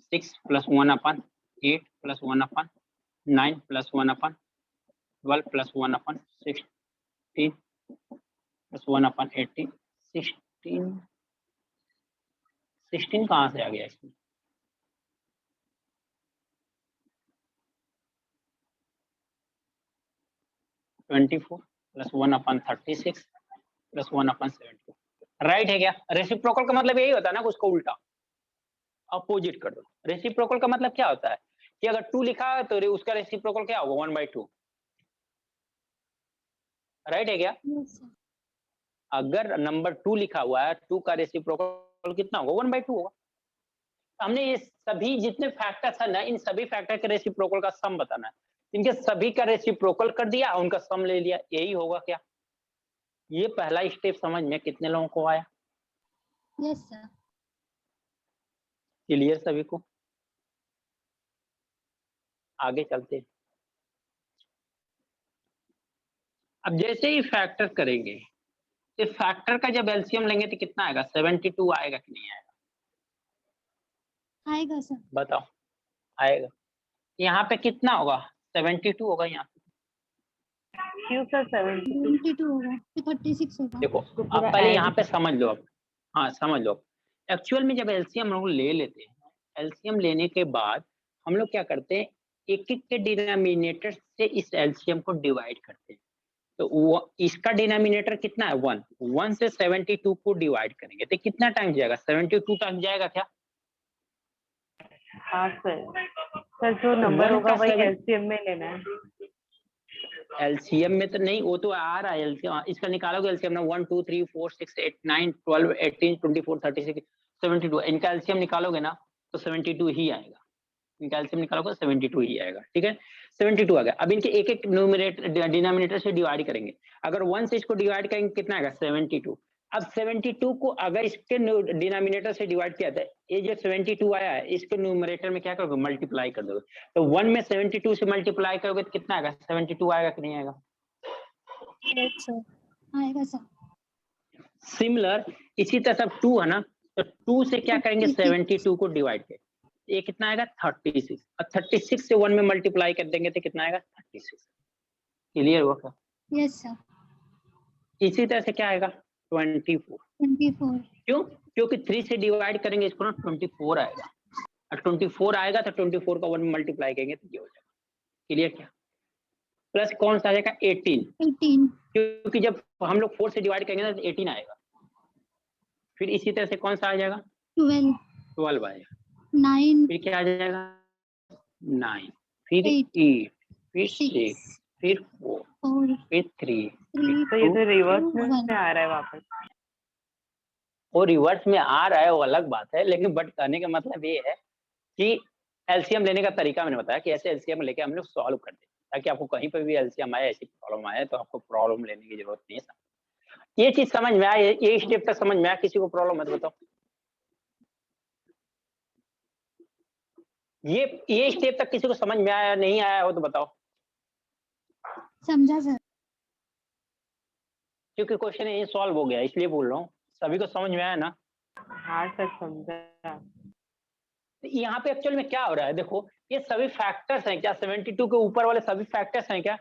6 plus 1/8 plus 1/9 plus 1/12 plus 1/16 plus 1/18, 16 कहाँ से आ गया इसमें, twenty four plus 1/36 plus 1/72, right है क्या। रेसिप्रोकल का मतलब यही होता है ना, उसको उल्टा अपोजिट कर दो। रेसिप्रोकल का मतलब क्या होता है कि अगर 2 लिखा है तो उसका रेसिप्रोकल क्या होगा 1/2, राइट है क्या। Yes sir. अगर नंबर 2 लिखा हुआ है 2 का रेसिप्रोकल कितना होगा 1/2 होगा। हमने ये सभी जितने फैक्टर्स है ना, इन सभी फैक्टर के रेसिप्रोकल का सम बताना है। इनके सभी का रेसिप्रोकल कर दिया, उनका सम ले लिया, यही होगा क्या। ये पहला स्टेप समझ में कितने लोगों को आया, यस सर। क्लियर सभी को। आगे चलते हैं। अब जैसे ही फैक्टर करेंगे, इस फैक्टर का जब एलसीएम लेंगे तो कितना आएगा 72 आएगा कि नहीं आएगा। आएगा सर। बताओ आएगा। यहाँ पे कितना होगा? 72 होगा यहाँ पे। क्यों सर 72? 72 होगा फिर 36 होगा। देखो उसको अब पूरा पहले add यहाँ पे कर- समझ लो अब। हाँ समझ लो। एक्चुअल में जब एलसीएम हम लोग ले लेते हैं, एलसीएम लेने के बाद हम लोग क्या करते हैं, एक एक के डिनोमिनेटर से इस एलसीएम को डिवाइड करते हैं। तो वो इसका डिनोमिनेटर कितना है? 1। 1 से 72 को डिवाइड करेंगे तो कितना टाइम जाएगा? 72 टाइम जाएगा क्या? हाँ सर जो नंबर 1 होगा का वही 7 एलसीएम में लेना है। एलसीएम में तो नहीं, वो तो आ रहा है एलसीएम। इसका निकालोगे एलसीएम ना, 1 2 3 4 6 8 9 12 18 24 36 72। इनका एलसीएम निकालोगे ना तो 72 ही आएगा। इनका एलसीएम निकालोगे 72 ही आएगा। ठीक है, 72 आ गया। अब इनके एक एक न्यूमरेटर डिनोमिनेटर से डिवाइड करेंगे। अगर 1 से इसको डिवाइड करेंगे कितना आएगा? 72। अब 72 को अगर इसके डिनोमिनेटर से डिवाइड किया था, ये जो 72 आया है इसके न्यूमरेटर में क्या करोगे? मल्टीप्लाई कर दोगे। तो 1 में 72 से मल्टीप्लाई करोगे तो कितना आएगा? 72 आएगा कि नहीं आएगा? Yes sir. आएगा सर। सिमिलर इसी तरह सब 2 है ना, तो 2 से क्या करेंगे? 36 72 को डिवाइड करें, ये कितना आएगा? 36। अब 36 से 1 में मल्टीप्लाई कर देंगे तो कितना आएगा? 36। क्लियर हुआ क्या? Yes sir. इसी तरह से क्या आएगा? 24। 24 क्यों? क्योंकि 3 से डिवाइड करेंगे इसको ना, 24 आएगा। और 24 आएगा तो 24 का 1 में मल्टीप्लाई करेंगे तो ये हो जाएगा। क्लियर क्या? प्लस कौन सा आ जाएगा? 18। 18 क्योंकि जब हम लोग 4 से डिवाइड करेंगे ना तो 18 आएगा। फिर इसी तरह से कौन सा आ जाएगा? 12 12 आएगा। 9 फिर क्या आ जाएगा? 9, फिर 8 8, फिर 6 6, फिर 4, 4 फिर 3, 3 तो ये तो रिवर्स 2 में 1। आ रहा है वापस। वो रिवर्स में आ रहा है वो अलग बात है, लेकिन बट कहने का मतलब ये है कि एलसीएम लेने का तरीका मैंने बताया कि ऐसे एलसीएम लेके हम लोग सॉल्व करते हैं, ताकि आपको कहीं पर भी एलसीएम आए, ऐसी प्रॉब्लम आए तो आपको प्रॉब्लम लेने की जरूरत नहीं है। ये चीज समझ में आया? ये स्टेप तक समझ में आया? किसी को प्रॉब्लम है तो बताओ। ये स्टेप तक किसी को समझ में आया? नहीं आया हो तो बताओ। समझा सर। क्योंकि क्वेश्चन ये सॉल्व हो गया इसलिए बोल रहा हूँ। सभी को समझ में आया ना? हाँ सर समझा। यहाँ पे एक्चुअल में क्या हो रहा है? देखो ये सभी फैक्टर्स हैं क्या? 72 के ऊपर वाले सभी फैक्टर्स हैं क्या?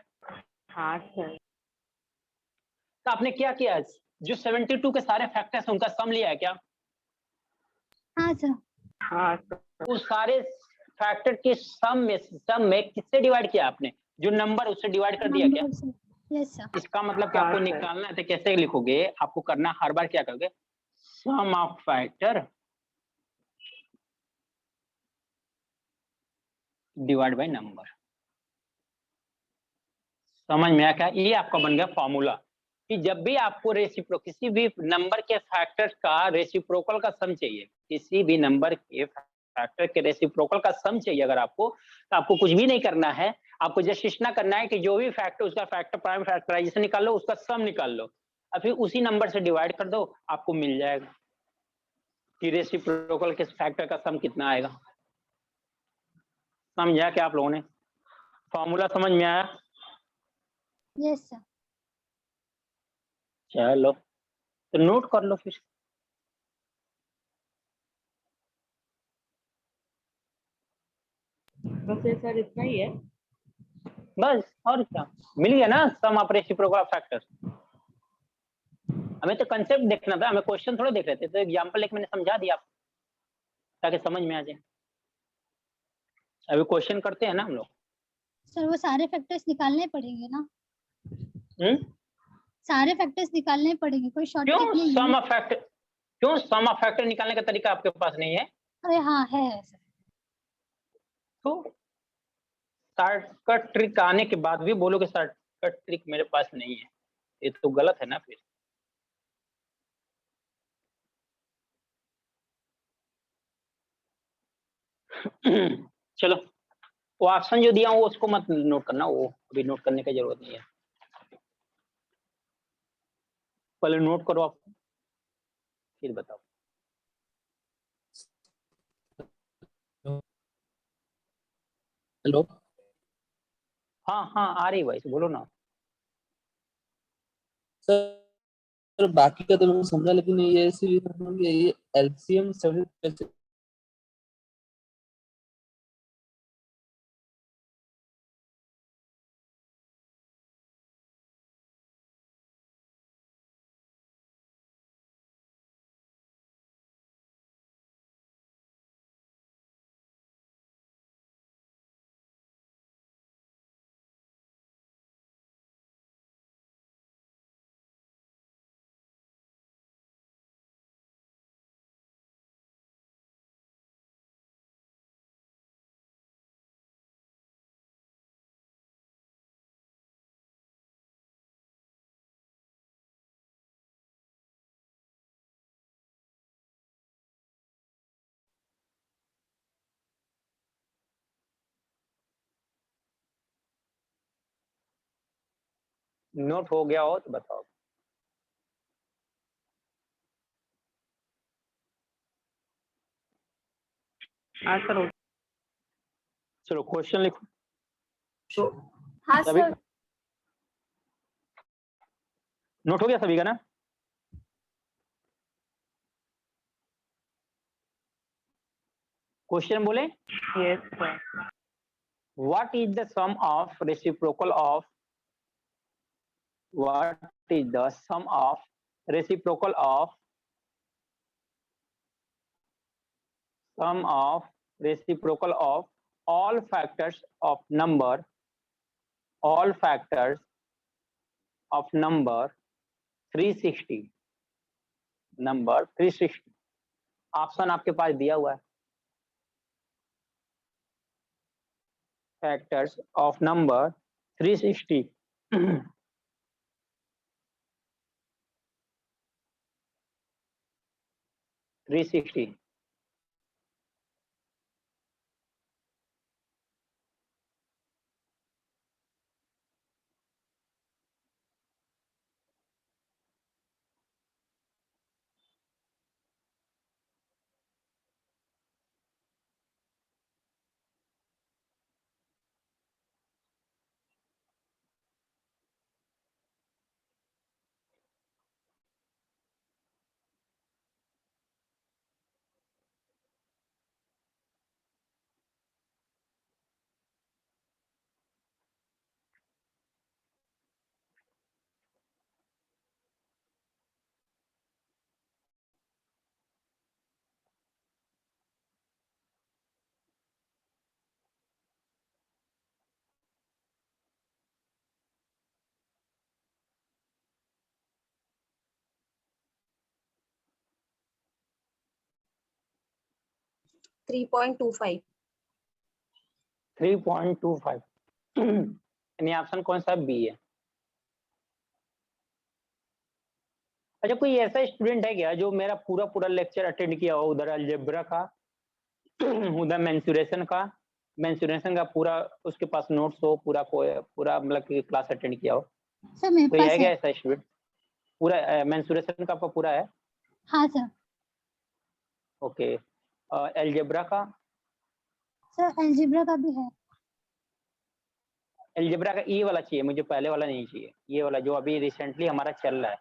हाँ सर। तो आपने क्या किया? जो 72 के सारे फैक्टर्स हैं उनका सम लिया है क्या? हाँ सर। हाँ सर। उस सारे फैक्टर के सम में किससे डिवाइड किया आपने? जो नंबर उससे डिवाइड कर दिया क्या? नंबर से। Yes sir. इसका मतलब कि आपको हाँ, सर। निकालना है तो कैसे लिखोगे? आपको करना हर बार क्या करोगे? Sum of factor divide by number. समझ में आया क्या? ये आपका बन गया फॉर्मूला कि जब भी आपको किसी भी नंबर के फैक्टर का रेसिप्रोकल का सम चाहिए, किसी भी नंबर के फैक्टर के रेसिप्रोकल का सम चाहिए अगर आपको, तो आपको कुछ भी नहीं करना है। आपको जस्ट इतना करना है कि जो भी फैक्टर उसका फैक्टर प्राइम फैक्टराइजेशन निकाल लो, उसका सम निकाल लो और फिर उसी नंबर से डिवाइड कर दो, आपको मिल जाएगा कि रेसिप्रोकल के फैक्टर का सम कितना आएगा। समझा क्या आप लोगों ने? फॉर्मूला समझ में आया? Yes sir. चलो तो नोट कर लो फिर। बस ये सर इतना ही है। बस और क्या, मिल गया ना सम ऑफ रेसिप्रोकल फैक्टर। हमें तो कंसेप्ट देखना था, हमें क्वेश्चन थोड़ा देख रहे थे। तो एग्जांपल एक मैंने समझा दिया आपको ताकि समझ में आ जाए। अभी क्वेश्चन करते हैं ना हम लोग। सर वो सारे फैक्टर्स निकालने पड़ेंगे ना? हम्म, सारे फैक्टर्स निकालने पड़ेंगे, कोई शॉर्टकट क्यों नहीं है? Sum of factor? क्यों सम ऑफ फैक्टर निकालने का तरीका आपके पास नहीं है? अरे हाँ है सर। तो शॉर्टकट ट्रिक आने के बाद भी बोलोगे शॉर्टकट ट्रिक मेरे पास नहीं है, ये तो गलत है ना फिर। चलो वो ऑप्शन जो दिया हूँ उसको मत नोट करना, वो अभी नोट करने की जरूरत नहीं है। पहले नोट करो आप, फिर बताओ। हेलो हाँ हाँ आ रही वॉइस, बोलो ना। सर, बाकी का तो मैंने समझा, लेकिन ये एलसीएम नोट हो गया हो तो बताओ। आंसर चलो क्वेश्चन लिखो। हाँ सभी सर। नोट हो गया सभी का ना? क्वेश्चन बोले, yes sir. what is the sum of reciprocal of all factors of number 360 option आपके पास दिया हुआ है। फैक्टर्स ऑफ नंबर 360 360 3.25 3.25 यानी ऑप्शन कौन सा बी है? अच्छा, कोई ऐसा स्टूडेंट है क्या जो मेरा पूरा लेक्चर अटेंड किया हो, उधर अलजेब्रा का उधर मेंसुरेशन का पूरा उसके पास नोट्स हो, पूरा मतलब कि क्लास अटेंड किया हो? सर मेरे कोई पास है क्या है। ऐसा स्टूडेंट? पूरा मेंसुरेशन का आपका पूरा है? हाँ सर। ओके। अलजेब्रा का? सर अलजेब्रा का भी है। अलजेब्रा का ये वाला चाहिए मुझे, पहले वाला नहीं चाहिए, ये वाला जो अभी रिसेंटली हमारा चल रहा है।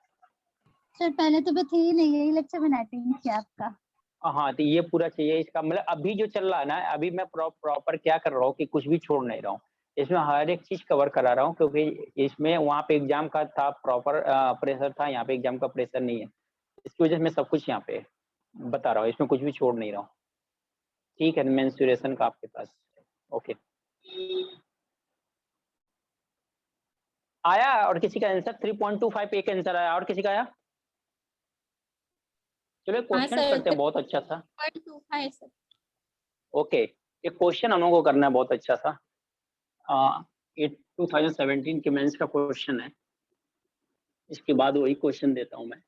सर पहले तो मैं थी ही नहीं, यही लेक्चर मैंने अटेंड किया आपका। हाँ, तो ये पूरा चाहिए इसका, मतलब अभी जो चल रहा है ना, अभी मैं प्रॉपर क्या कर रहा हूँ कि कुछ भी छोड़ नहीं रहा हूँ, इसमें हर एक चीज कवर करा रहा हूँ, क्योंकि इसमें वहाँ पे एग्जाम का था प्रॉपर प्रेशर था, यहाँ पे एग्जाम का प्रेशर नहीं है, इसकी वजह से मैं सब कुछ यहाँ पे बता रहा हूँ, इसमें कुछ भी छोड़ नहीं रहा हूँ। ठीक है, मेंसुरेशन का आपके पास। ओके, आया? और किसी का आंसर 3.25 एक आंसर आया, और किसी का आया? चलो क्वेश्चन सर, करते हैं, बहुत अच्छा था। 3.25 सर। ओके, ये क्वेश्चन हम लोगों को करना है बहुत अच्छा सा। ये 2017 के मेंस का क्वेश्चन है, इसके बाद वही क्वेश्चन देता हूं मैं,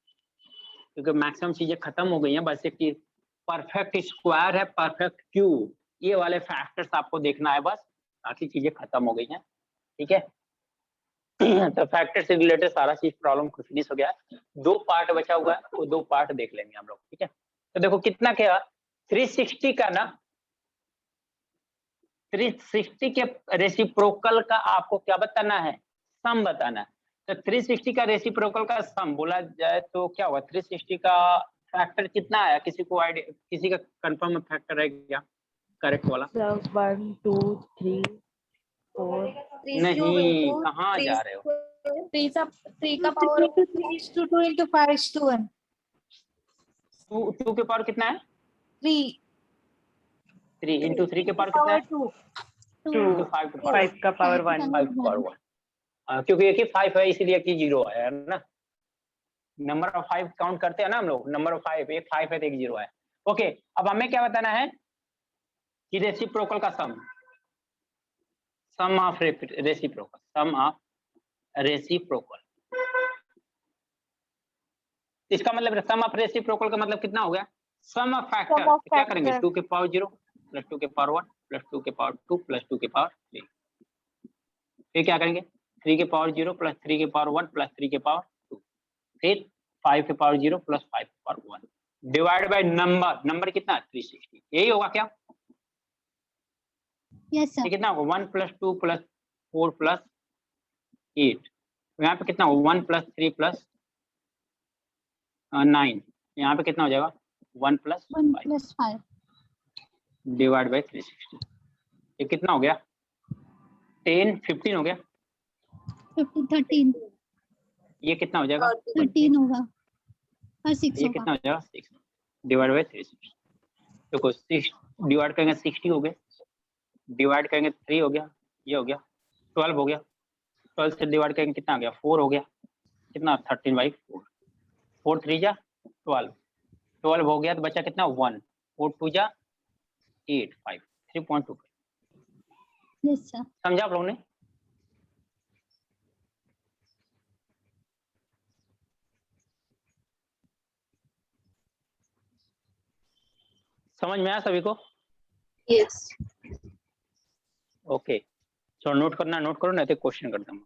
क्योंकि मैक्सिमम चीजें खत्म हो गई हैं, बस एक परफेक्ट स्क्वायर है, परफेक्ट क्यूब, ये वाले फैक्टर्स आपको देखना है बस, बाकी चीजें खत्म हो गई हैं। ठीक है तो फैक्टर से रिलेटेड सारा चीज प्रॉब्लम फिनिश हो गया है, 2 पार्ट बचा हुआ है, वो 2 पार्ट देख लेंगे हम लोग। ठीक है, तो देखो कितना क्या 360 का ना, 360 के रेसिप्रोकल का आपको क्या बताना है? सम बताना है। तो 360 का रेसिप्रोकल का सम बोला जाए तो क्या होगा? 360 का फैक्टर कितना आया? किसी को आइडिया, किसी का कंफर्म फैक्टर है क्या करेक्ट वाला? 1 2 3 4 नहीं, कहाँ जा रहे हो? 3 का पावर 3:2 into 5:1 2 के पावर कितना है? 3 3 इंटू 3 के पावर कितना है? 2 इंटू 5 के पावर 5 का पावर 1 5 के पावर 1। क्योंकि एक ही 5 है इसीलिए एक ही 0 आया है ना, नंबर ऑफ 5 काउंट करते हैं ना हम लोग, नंबर ऑफ 5, एक 5 है तो एक 0 है। ओके, अब हमें क्या बताना है कि रेसिप्रोकल का सम ऑफ रेसिप्रोकल, इसका मतलब सम ऑफ रेसिप्रोकल का मतलब कितना हो गया? सम ऑफ फैक्टर, Sum of क्या करेंगे? factor. 2 के पावर 0 प्लस 2 के पावर 1 प्लस 2 के पावर 2 प्लस 2 के पावर 3, फिर क्या करेंगे? 3 के पावर 0 प्लस 3 के पावर 1 प्लस 3 के पावर 2, फिर 5 के पावर 0 प्लस 5 के power 1 divide by number, number कितना है 360, यही होगा क्या? यस ये सर। कितना होगा 1 प्लस 2 प्लस 4 प्लस 8, यहाँ पे कितना होगा 1 प्लस 3 प्लस 9, यहाँ पे कितना हो जाएगा 1 प्लस 1 5 plus 5 डिवाइड बाय 360, ये कितना हो गया 10 15 हो गया, 50 13 ये कितना हो जाएगा 13 होगा और 6 ये होगा। कितना हो जाएगा 6 डिवाइड बाय 360, देखो 6 डिवाइड करेंगे 60 हो गया, डिवाइड करेंगे 3 हो गया, ये हो गया 12 हो गया, 12 से डिवाइड करेंगे कितना आ गया 4 हो गया, कितना 13/4, 4 3 जा 12, 12 हो गया तो बचा कितना 1, 4 2 जा 8 5 3.2, यस सर। समझा आप लोगों ने? समझ में आया सभी को? Yes. ओके, चलो नोट करना, नोट करो, नहीं तो क्वेश्चन कर दूंगा।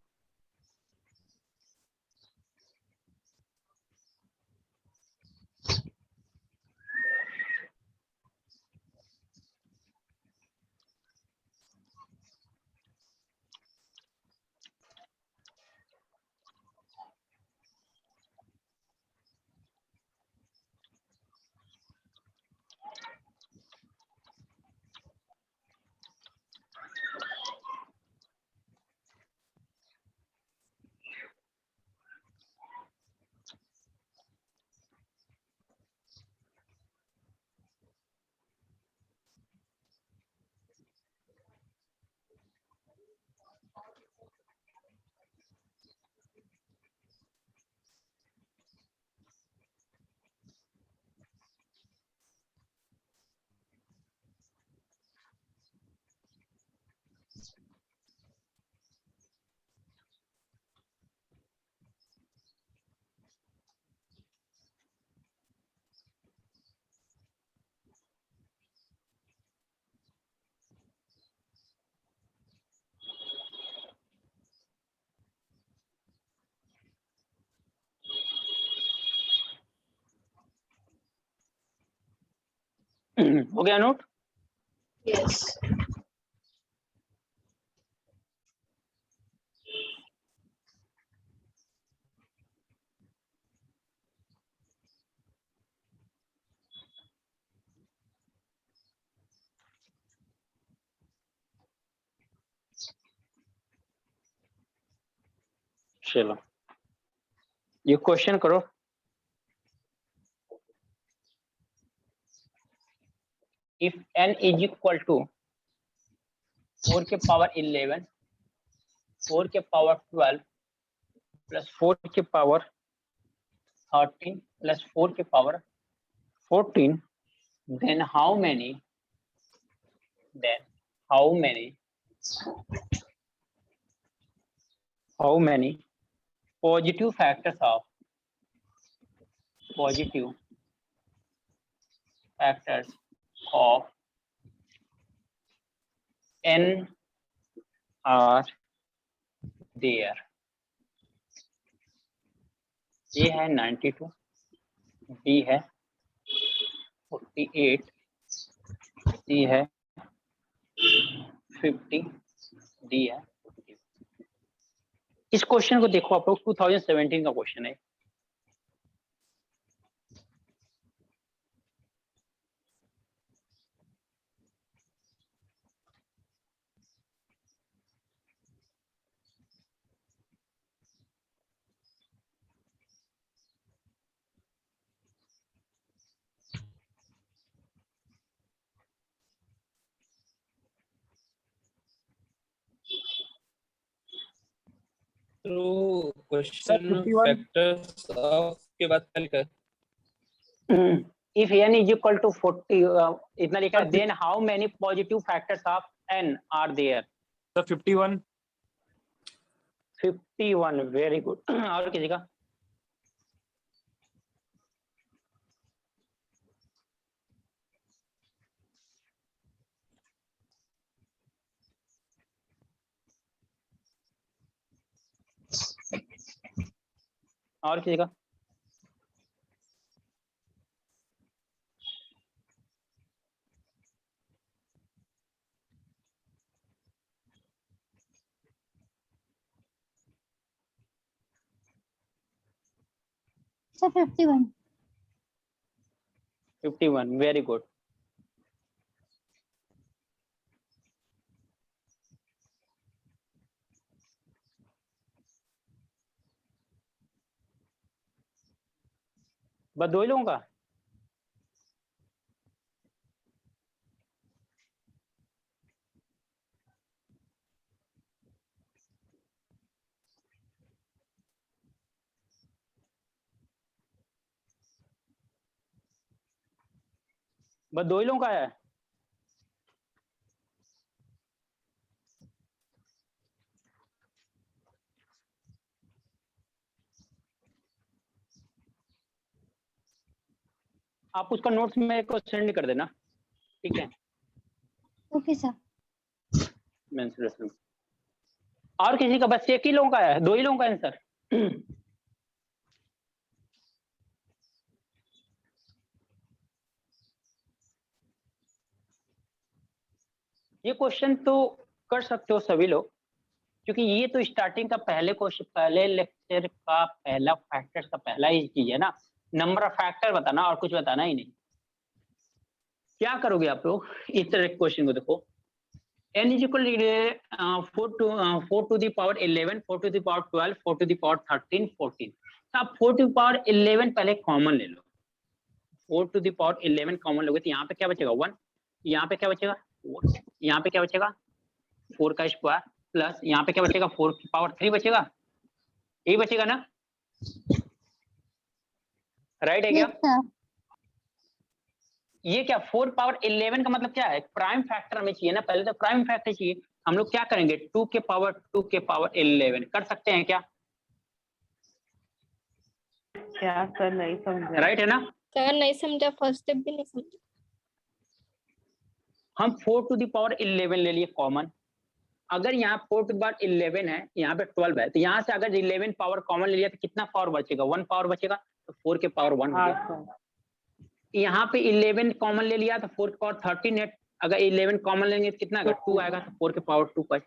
हो गया नोट? Yes. चलो ये क्वेश्चन करो। If n is equal to 4 के पावर 11, 4 के पावर 12 प्लस 4 के पावर 13 प्लस 4 के power 14, then how many positive factors of n are there? A है 92, B है 48, C है 50, D है 50। इस क्वेश्चन को देखो आप लोग, 2017 का क्वेश्चन है। तो क्वेश्चन 51 फैक्टर्स ऑफ के बाद क्या लिखा है? If n is equal to 40, इतना लिखा है, then how many positive factors of n are there? Sir 51 51, very good. और किसी का? और किसी का? सर 51। 51, very good. बस 2 ही लोगों का? बस 2 ही लोगों का है? आप उसका नोट्स मेरे को सेंड कर देना, ठीक है? Okay sir. मेंसुरेशन। और किसी का? बस 1 ही लोगों का है? 2 ही लोगों का आंसर? ये क्वेश्चन तो कर सकते हो सभी लोग, क्योंकि ये तो स्टार्टिंग का पहले क्वेश्चन, पहले लेक्चर का पहला फैक्टर का पहला ही चीज है ना, नंबर ऑफ फैक्टर बताना और कुछ बताना ही नहीं। क्या करोगे आप लोग इस तरह के क्वेश्चन को? देखो, n is equal 4 to the power 11, 4 to the power 12, 4 to the power 13, 14। तो आप 4 टू द पावर 11 पहले कॉमन ले लो। 4 टू द पावर 11 कॉमन लोगे तो यहाँ पे क्या बचेगा? 1। यहाँ पे क्या बचेगा? 4। यहाँ पे क्या बचेगा? 4 का स्क्वायर प्लस यहाँ पे क्या बचेगा? 4 की पावर 3 बचेगा। यही बचेगा ना? राइट है क्या? Yes sir. ये क्या 4 पावर 11 का मतलब क्या है? प्राइम फैक्टर हमें चाहिए ना, पहले तो प्राइम फैक्टर चाहिए। हम लोग क्या करेंगे? 2 के पावर 11 कर सकते हैं क्या? क्या सर नहीं समझा। राइट है ना? सर नहीं समझा, फर्स्ट स्टेप भी नहीं समझा। हम 4 टू द पावर 11 ले लिए कॉमन। अगर यहाँ 4 टू द पावर 11 है, यहाँ पे 12 है, तो यहाँ से अगर 11 पावर कॉमन ले लिया तो कितना पावर बचेगा? 1 पावर बचेगा, तो 4 के पावर 1 हो हाँ गया। सर। यहाँ पे 11 कॉमन ले लिया तो 4 के पावर 13 है। अगर 11 कॉमन लेंगे तो कितना आएगा? 2 आएगा, तो 4 के पावर 2 का।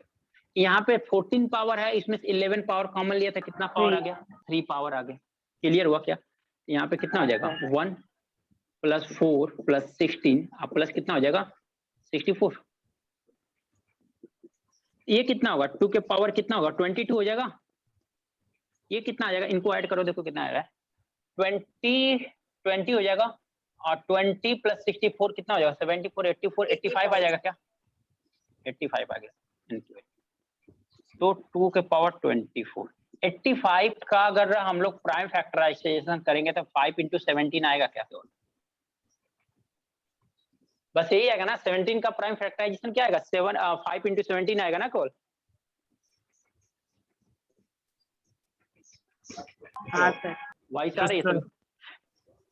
यहाँ पे 14 पावर है, इसमें से 11 पावर कॉमन लिया था, कितना पावर आ गया? 3 पावर आ गया। क्लियर हुआ क्या? यहाँ पे कितना हो जाएगा? 1 प्लस 4 प्लस 16, अब प्लस कितना हो जाएगा? 64। ये कितना होगा? 2 के पावर कितना होगा? 22 हो जाएगा। ये कितना आ जाएगा? इनको ऐड करो, देखो कितना आ रहा है। 20 हो जाएगा, और 20 प्लस 64 कितना हो जाएगा? 74, 84, 85 आ जाएगा क्या? 85 आ गया। तो 2 के पावर 24, 85 का अगर हम लोग प्राइम फैक्टराइजेशन करेंगे तो 5 इंटू 17 आएगा क्या? तो बस यही आएगा ना। 17 का प्राइम फैक्टराइजेशन क्या आएगा? 5 इंटू 17 आएगा ना कॉल? हाँ सर। वाई सारे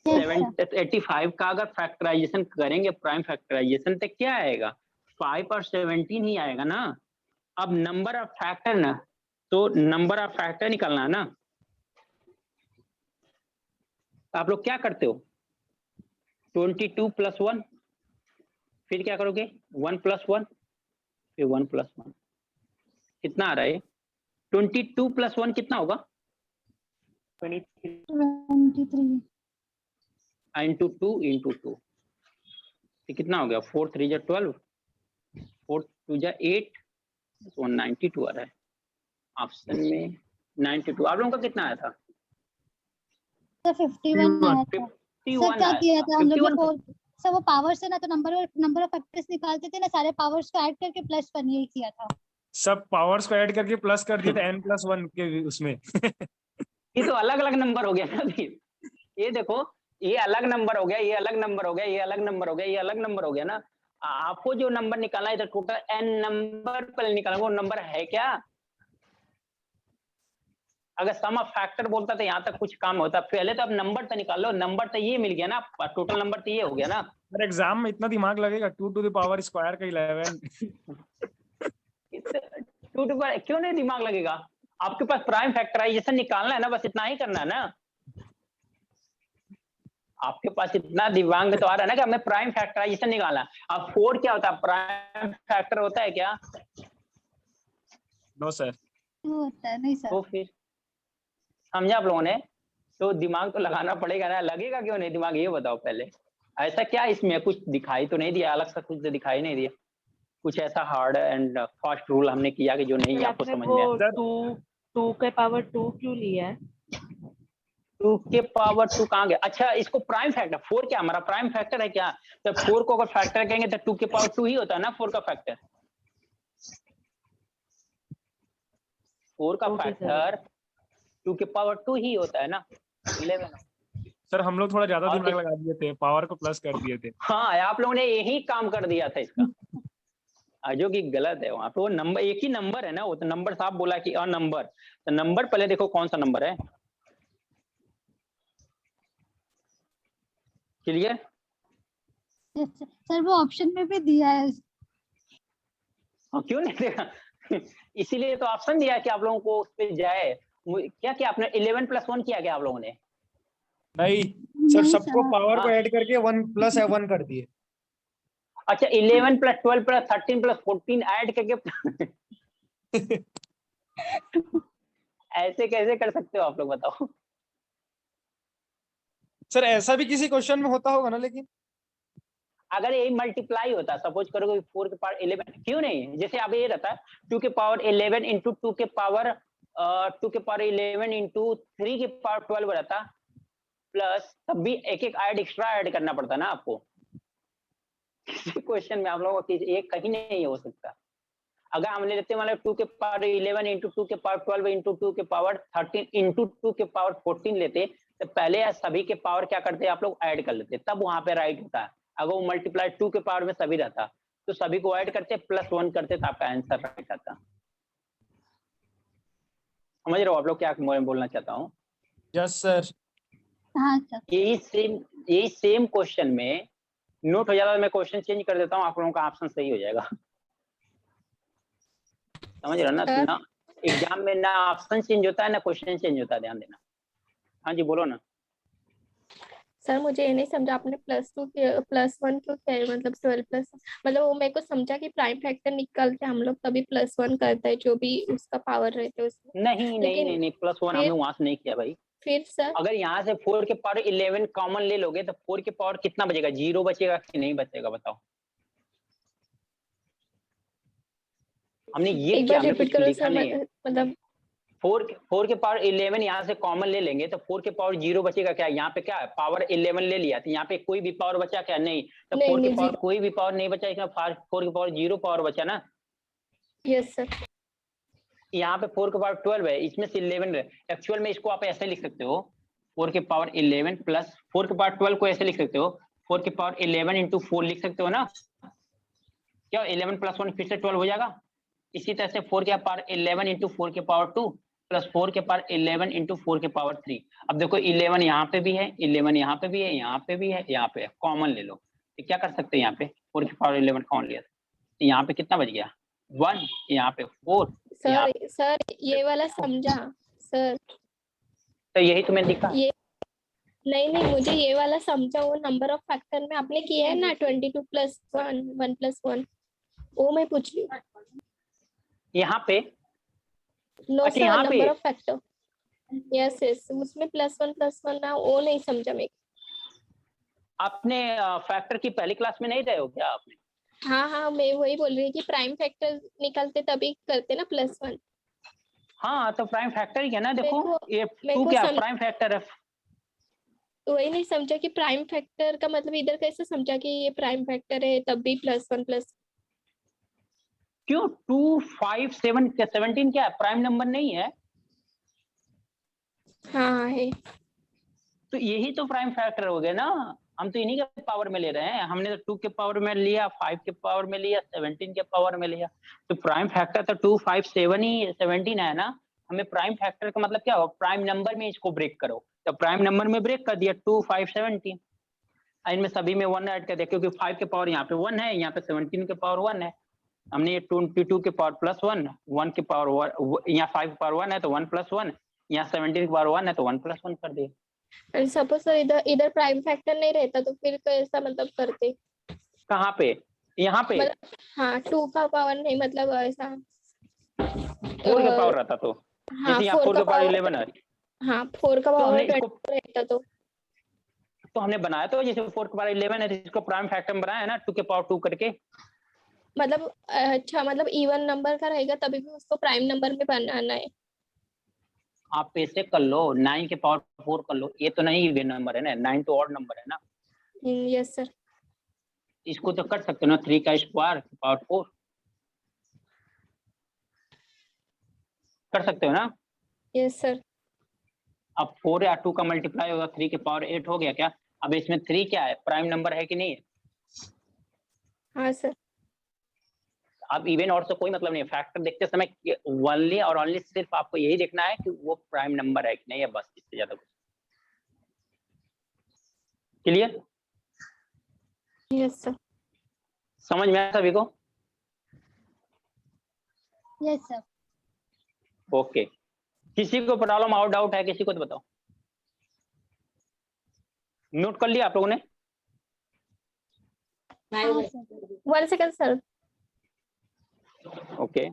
85 का अगर फैक्टराइजेशन करेंगे प्राइम फैक्टराइजेशन तो क्या आएगा? 5 और 17 ही आएगा ना। अब नंबर ऑफ फैक्टर ना, तो नंबर ऑफ फैक्टर निकालना है ना। तो आप लोग क्या करते हो? 22 प्लस 1, फिर क्या करोगे? 1 प्लस 1, फिर 1 प्लस 1। कितना आ रहा है? 22 प्लस 1 कितना होगा? 23। इंटू 2 इंटू 2, कितना हो गया? 4 3 जा 12, 4 2 जा 8, 192 आ रहा है ऑप्शन में। 92 आप लोगों का कितना आया था? सर 51 आया था। सर क्या किया था हम लोग ने? सर वो पावर से ना, तो नंबर ऑफ फैक्टर्स निकालते थे ना, सारे पावर्स को ऐड करके प्लस 1 यही किया था। सब पावर्स को ऐड करके प्लस कर दिया था n+1 के उसमें। ये तो अलग अलग नंबर हो गया ना अभी। ये देखो, ये अलग नंबर हो गया, ये अलग नंबर हो गया, ये अलग नंबर हो गया, ये अलग नंबर हो गया ना। आपको जो नंबर निकालना है, टोटल n नंबर पर निकालना, वो नंबर है क्या? अगर सम ऑफ फैक्टर बोलता तो यहाँ तक कुछ काम होता। पहले तो अब नंबर तो निकाल लो, नंबर तो ये मिल गया ना, टोटल नंबर तो ये हो गया ना। पर एग्जाम में इतना दिमाग लगेगा? 2 टू द पावर स्क्वायर का 11। 2 टू पावर क्यों नहीं दिमाग लगेगा? आपके पास प्राइम फैक्टराइजेशन निकालना है ना, बस इतना ही करना है ना। आपके पास इतना दिमाग में तो आ रहा है ना कि हमें प्राइम फैक्टराइजेशन निकालना है। अब 4 क्या होता है, प्राइम फैक्टर होता है क्या? No sir. वो होता है नहीं सर। तो फिर समझा आप लोगों ने? तो दिमाग तो लगाना पड़ेगा ना, लगेगा क्यों नहीं दिमाग, ये बताओ पहले। ऐसा क्या इसमें कुछ दिखाई तो नहीं दिया, अलग सा कुछ तो दिखाई नहीं दिया, कुछ ऐसा हार्ड एंड फास्ट रूल हमने किया कि जो नहीं सर आपको आपने समझ वो में आया? 2 के पावर 2 क्यों लिया है? 2 के पावर 2 कहाँ गया? अच्छा, इसको प्राइम फैक्टर 4 क्या हमारा प्राइम फैक्टर है क्या? तो 4 को अगर फैक्टर कहेंगे तो 2 के पावर 2 ही होता है ना 4 का फैक्टर। 4 का Okay, sir. फैक्टर 2 के पावर 2 ही होता है ना 11। सर हम लोग थोड़ा ज्यादा और दिमाग लगा दिए थे, पावर को प्लस कर दिए थे। हाँ, आप लोगों ने यही काम कर दिया था इसका, जो कि गलत है। वहां पे वो नंबर एक ही नंबर है ना, वो तो नंबर साहब बोला कि अ नंबर, तो नंबर पहले देखो कौन सा नंबर है। क्लियर? सर वो ऑप्शन में भी दिया है। हाँ, क्यों नहीं देखा? इसीलिए तो ऑप्शन दिया कि आप लोगों को उस पे जाए। क्या किया आपने 11+1 किया क्या आप लोगों ने? नहीं सर, नहीं सबको सर। पावर को हाँ। ऐड करके 1 प्लस 1 कर दिए। अच्छा, 11 + 12 + 13 + 14 ऐड करके ऐसे कैसे कर सकते हो आप लोग बताओ? सर ऐसा भी किसी क्वेश्चन में होता होगा ना, लेकिन अगर ये मल्टीप्लाई होता, सपोज करो 4 के पावर 11, क्यों नहीं? जैसे अब ये रहता 2 के पावर 11 इंटू 2 के पावर 11 इंटू 3 के पावर 12 रहता, प्लस तब भी एक एक ऐड एक्स्ट्रा ऐड करना पड़ता ना आपको। किसी क्वेश्चन में आप लोगों को एक कहीं नहीं हो सकता। अगर हमने लेते मतलब 2 के पावर 11 इंटू 2 के पावर 12 इंटू 2 के पावर 13 इंटू 2 के पावर 14 लेते, तो पहले सभी के पावर क्या करते आप लोग ऐड कर लेते, तब वहां पे राइट होता है। अगर वो मल्टीप्लाई 2 के पावर में सभी रहता तो सभी को ऐड करते +1 करते तो आपका आंसर राइट आता। समझ रहे हो आप लोग क्या बोलना चाहता हूँ? Yes sir. हाँ सर। यही सेम क्वेश्चन में नोट हो जाता, मैं क्वेश्चन चेंज कर देता हूँ, आप लोगों का ऑप्शन सही हो जाएगा। समझ रहे हो ना? ना एग्जाम में ना ऑप्शन चेंज होता है ना क्वेश्चन चेंज होता है, ध्यान देना। हाँ जी बोलो ना। सर मुझे ये नहीं समझा आपने +2 +1 क्यों किया है, मतलब 12 प्लस, मतलब वो मेरे को समझा कि प्राइम फैक्टर निकल के हम लोग तभी +1 करते हैं जो भी उसका पावर रहते है उसमें। नहीं लेकिन +1 हमने वहां से नहीं किया भाई। फिर सर अगर यहाँ से 4 के पावर 11 कॉमन ले लोगे तो 4 के पावर कितना बचेगा? 0 बचेगा कि नहीं बचेगा बताओ? हमने ये एक क्या, बार हमने रिपीट कुछ करो लिखा सर, नहीं है। मतलब 4 के पावर 11 यहाँ से कॉमन ले लेंगे तो 4 के पावर 0 बचेगा क्या? यहाँ पे क्या है, पावर 11 ले लिया तो यहाँ पे कोई भी पावर बचा क्या? नहीं। तो 4 के पावर कोई भी पावर नहीं बचा, इसमें 4 के पावर 0 पावर बचा ना। Yes sir. यहाँ पे 4 के पावर 12 है, इसमें से 11 है। एक्चुअल में इसको आप ऐसे लिख सकते हो, 4 के पावर 11 प्लस 4 के पावर 12 को ऐसे लिख सकते हो, 4 के पावर 11 इंटू 4 लिख सकते हो ना। क्या 11 + 1 फिर से 12 हो जाएगा। इसी तरह से 4 के पावर 11 इंटू 4 के पावर 2 प्लस 4 के पावर 11 इंटू 4 के पावर 3। अब देखो 11 यहाँ पे भी है, 11 यहाँ पे भी है, यहाँ पे भी है, यहाँ पे कॉमन ले लो तो क्या कर सकते हैं, यहाँ पे 4 के पावर 11 कॉमन लिया तो यहाँ पे कितना बच गया? 1, यहाँ पे 4। सर ये वाला समझा सर, तो यही तो मैंने लिखा। ये नहीं मुझे ये वाला समझा, वो नंबर ऑफ फैक्टर में आपने किया है ना 22 + 1 1 + 1, वो मैं पूछ रही हूँ। यहाँ पे नो अच्छा, सर, यहाँ पे नंबर ऑफ फैक्टर, यस उसमें +1 + 1 ना, वो नहीं समझा मैं। आपने फैक्टर की पहली क्लास में नहीं रहे हो क्या आपने? हाँ मैं वही बोल रही हूँ कि प्राइम फैक्टर निकलते तभी करते ना +1। हाँ तो प्राइम फैक्टर ही है ना, देखो ये मेरे 2 को क्या प्राइम फैक्टर है। वही नहीं समझा कि प्राइम फैक्टर का मतलब इधर कैसे समझा कि ये प्राइम फैक्टर है तब भी +1 + क्यों 2 5 7 क्या 17 क्या प्राइम नंबर नहीं है? हाँ है। तो यही तो प्राइम फैक्टर हो गया ना। हम तो इन्हीं के पावर में ले रहे हैं, हमने तो 2 के पावर में लिया, 5 के पावर में लिया, 17 के पावर में लिया। तो प्राइम फैक्टर तो 2 5 7 ही 17 है ना। हमें प्राइम फैक्टर का मतलब क्या हो, प्राइम नंबर में इसको ब्रेक करो, तो प्राइम नंबर में ब्रेक कर दिया 2 5 17, इनमें सभी में 1 ऐड कर दिया क्योंकि 5 के पावर यहाँ पे 1 है, यहाँ पे 17 के पावर 1 है। हमने ये 22 के पावर +1, 1 के पावर यहाँ 5 के पावर 1 है तो 1 + 1, यहाँ 17 के पावर 1 है तो 1 + 1 कर दिए। सपोज सर इधर प्राइम फैक्टर नहीं रहता तो फिर कैसा मतलब करते? कहाँ पे? यहाँ पे मतलब हाँ 2 का पावर नहीं, मतलब ऐसा 4 का पावर रहता तो, हाँ जैसे यहाँ 4 का पावर 11 है हाँ 4 का तो पावर हमने 20 रहता तो हमने बनाया तो जैसे 4 के पावर 11 है तो इसको प्राइम फैक्टर में बनाया है ना 2 के पावर 2 करके। मतलब अच्छा, मतलब इवन नंबर का रहेगा तभी भी उसको प्राइम नंबर में बनाना है। आप ऐसे कर लो 9 के पावर 4 कर लो, ये तो नहीं इवन नंबर है ना, 9 तो ऑड नंबर है ना। Yes sir. इसको तो कर सकते हो ना 3 का स्क्वायर पावर 4 कर सकते हो ना। Yes sir. अब 4 या 2 का मल्टीप्लाई होगा 3 के पावर 8 हो गया क्या? अब इसमें 3 क्या है, प्राइम नंबर है कि नहीं है? हाँ सर। अब इवन और से कोई मतलब नहीं है, फैक्टर देखते समय ओनली और ओनली सिर्फ आपको यही देखना है कि वो प्राइम नंबर है कि नहीं है, बस इससे ज्यादा कुछ। क्लियर? Yes sir. समझ में आया सभी को? Yes sir. ओके, किसी को प्रॉब्लम और डाउट है किसी को तो बताओ। नोट कर लिया आप लोगों ने? हाँ sir. 1 second sir. Okay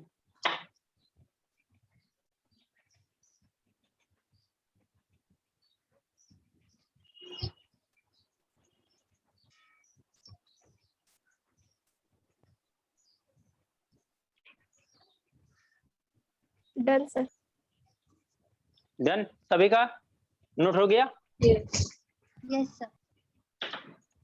done sir. Done, सभी का नोट हो गया? Yes. Yes sir.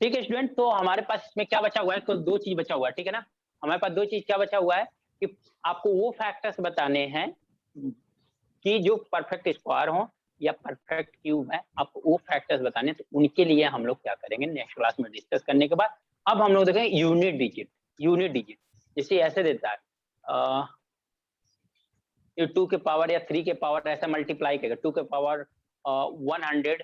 ठीक है स्टूडेंट, तो हमारे पास इसमें क्या बचा हुआ है? तो 2 चीज बचा हुआ है, ठीक है ना। हमारे पास 2 चीज क्या बचा हुआ है कि आपको वो फैक्टर्स बताने हैं कि जो परफेक्ट स्क्वायर हो या परफेक्ट क्यूब है, आपको वो फैक्टर्स बताने, तो उनके लिए हम लोग क्या करेंगे नेक्स्ट क्लास में डिस्कस करने के बाद। अब हम लोग देखेंगे यूनिट डिजिट। यूनिट डिजिट जैसे ऐसे देता है 2 के पावर या 3 के पावर ऐसा मल्टीप्लाई करेगा, 2 के पावर 100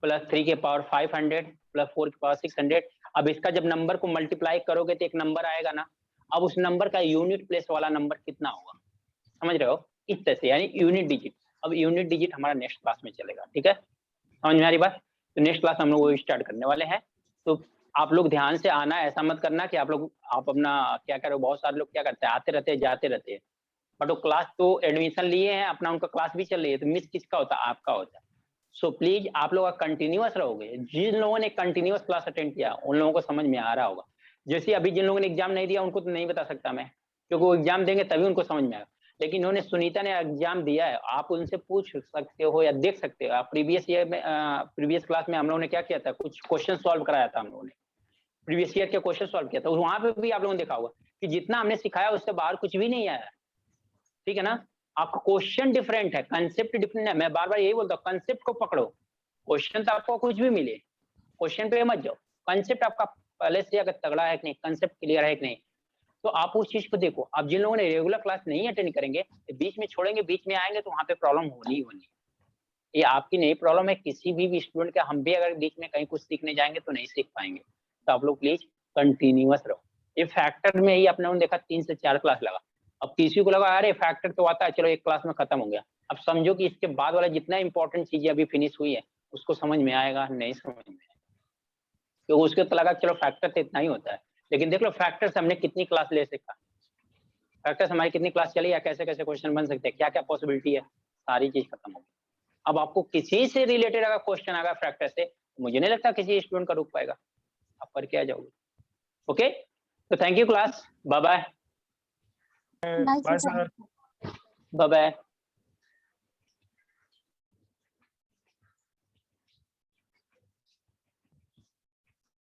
प्लस 3 के पावर 500 प्लस 4 के पावर 600। अब इसका जब नंबर को मल्टीप्लाई करोगे तो एक नंबर आएगा ना। अब उस नंबर का यूनिट प्लेस वाला नंबर कितना होगा, समझ रहे हो? इस तरह से, यानी यूनिट डिजिट। अब यूनिट डिजिट हमारा नेक्स्ट क्लास में चलेगा, ठीक है? समझ में आ रही बात? तो नेक्स्ट क्लास हम लोग वो स्टार्ट करने वाले हैं। तो आप लोग ध्यान से आना, ऐसा मत करना कि आप अपना क्या करो। बहुत सारे लोग क्या करते हैं, आते रहते हैं जाते रहते हैं, बट वो क्लास तो एडमिशन लिए हैं अपना, उनका क्लास भी चल रही है, तो मिस किसका होता है? आपका होता है। सो प्लीज आप लोग कंटिन्यूअस रहोगे। जिन लोगों ने कंटिन्यूअस क्लास अटेंड किया उन लोगों को समझ में आ रहा होगा। जैसे अभी जिन लोगों ने एग्जाम नहीं दिया उनको तो नहीं बता सकता मैं, क्योंकि वो एग्जाम देंगे तभी उनको समझ में आएगा। लेकिन उन्होंने, सुनीता ने एग्जाम दिया है, आप उनसे पूछ सकते हो या देख सकते हो। आप प्रीवियस ईयर में प्रीवियस क्लास में हम लोगों ने क्या किया था, कुछ क्वेश्चन सॉल्व कराया था हम लोगों ने, प्रीवियस ईयर के क्वेश्चन सॉल्व किया था। वहां पे भी आप लोगों ने देखा होगा कि जितना हमने सिखाया उससे बाहर कुछ भी नहीं आया, ठीक है ना। आपका क्वेश्चन डिफरेंट है, कंसेप्ट डिफरेंट है। मैं बार बार यही बोलता हूँ, कंसेप्ट को पकड़ो। क्वेश्चन तो आपको कुछ भी मिले, क्वेश्चन पे मत जाओ। कंसेप्ट आपका पहले से अगर तगड़ा है कि नहीं, कंसेप्ट क्लियर है कि नहीं, तो आप उस चीज को देखो। अब जिन लोगों ने रेगुलर क्लास नहीं अटेंड करेंगे, बीच में छोड़ेंगे, बीच में आएंगे, तो वहां पे प्रॉब्लम होनी होनी। ये आपकी नहीं प्रॉब्लम है, किसी भी स्टूडेंट का। हम भी अगर बीच में कहीं कुछ सीखने जाएंगे तो नहीं सीख पाएंगे। तो आप लोग प्लीज कंटिन्यूअस रहो। ये फैक्टर में ही अपने देखा 3 से 4 क्लास लगा। अब किसी को लगा अरे फैक्टर तो आता है, चलो एक क्लास में खत्म हो गया। अब समझो कि इसके बाद वाला जितना इंपॉर्टेंट चीजें अभी फिनिश हुई है उसको समझ में आएगा, नहीं समझ में आएगा। तो उसको तो लगा चलो फैक्टर तो इतना ही होता है, लेकिन देख लो फैक्टर से हमने कितनी क्लास ले सीखा, फैक्टर से हमारी कितनी क्लास चली, या कैसे कैसे क्वेश्चन बन सकते हैं, क्या क्या पॉसिबिलिटी है, सारी चीज खत्म हो गई। अब आपको किसी से रिलेटेड अगर क्वेश्चन आएगा फैक्टर से, मुझे नहीं लगता किसी स्टूडेंट का रुक पाएगा, आप करके आ जाओगे। ओके, तो thank you class, bye bye. Bye sir. Bye bye.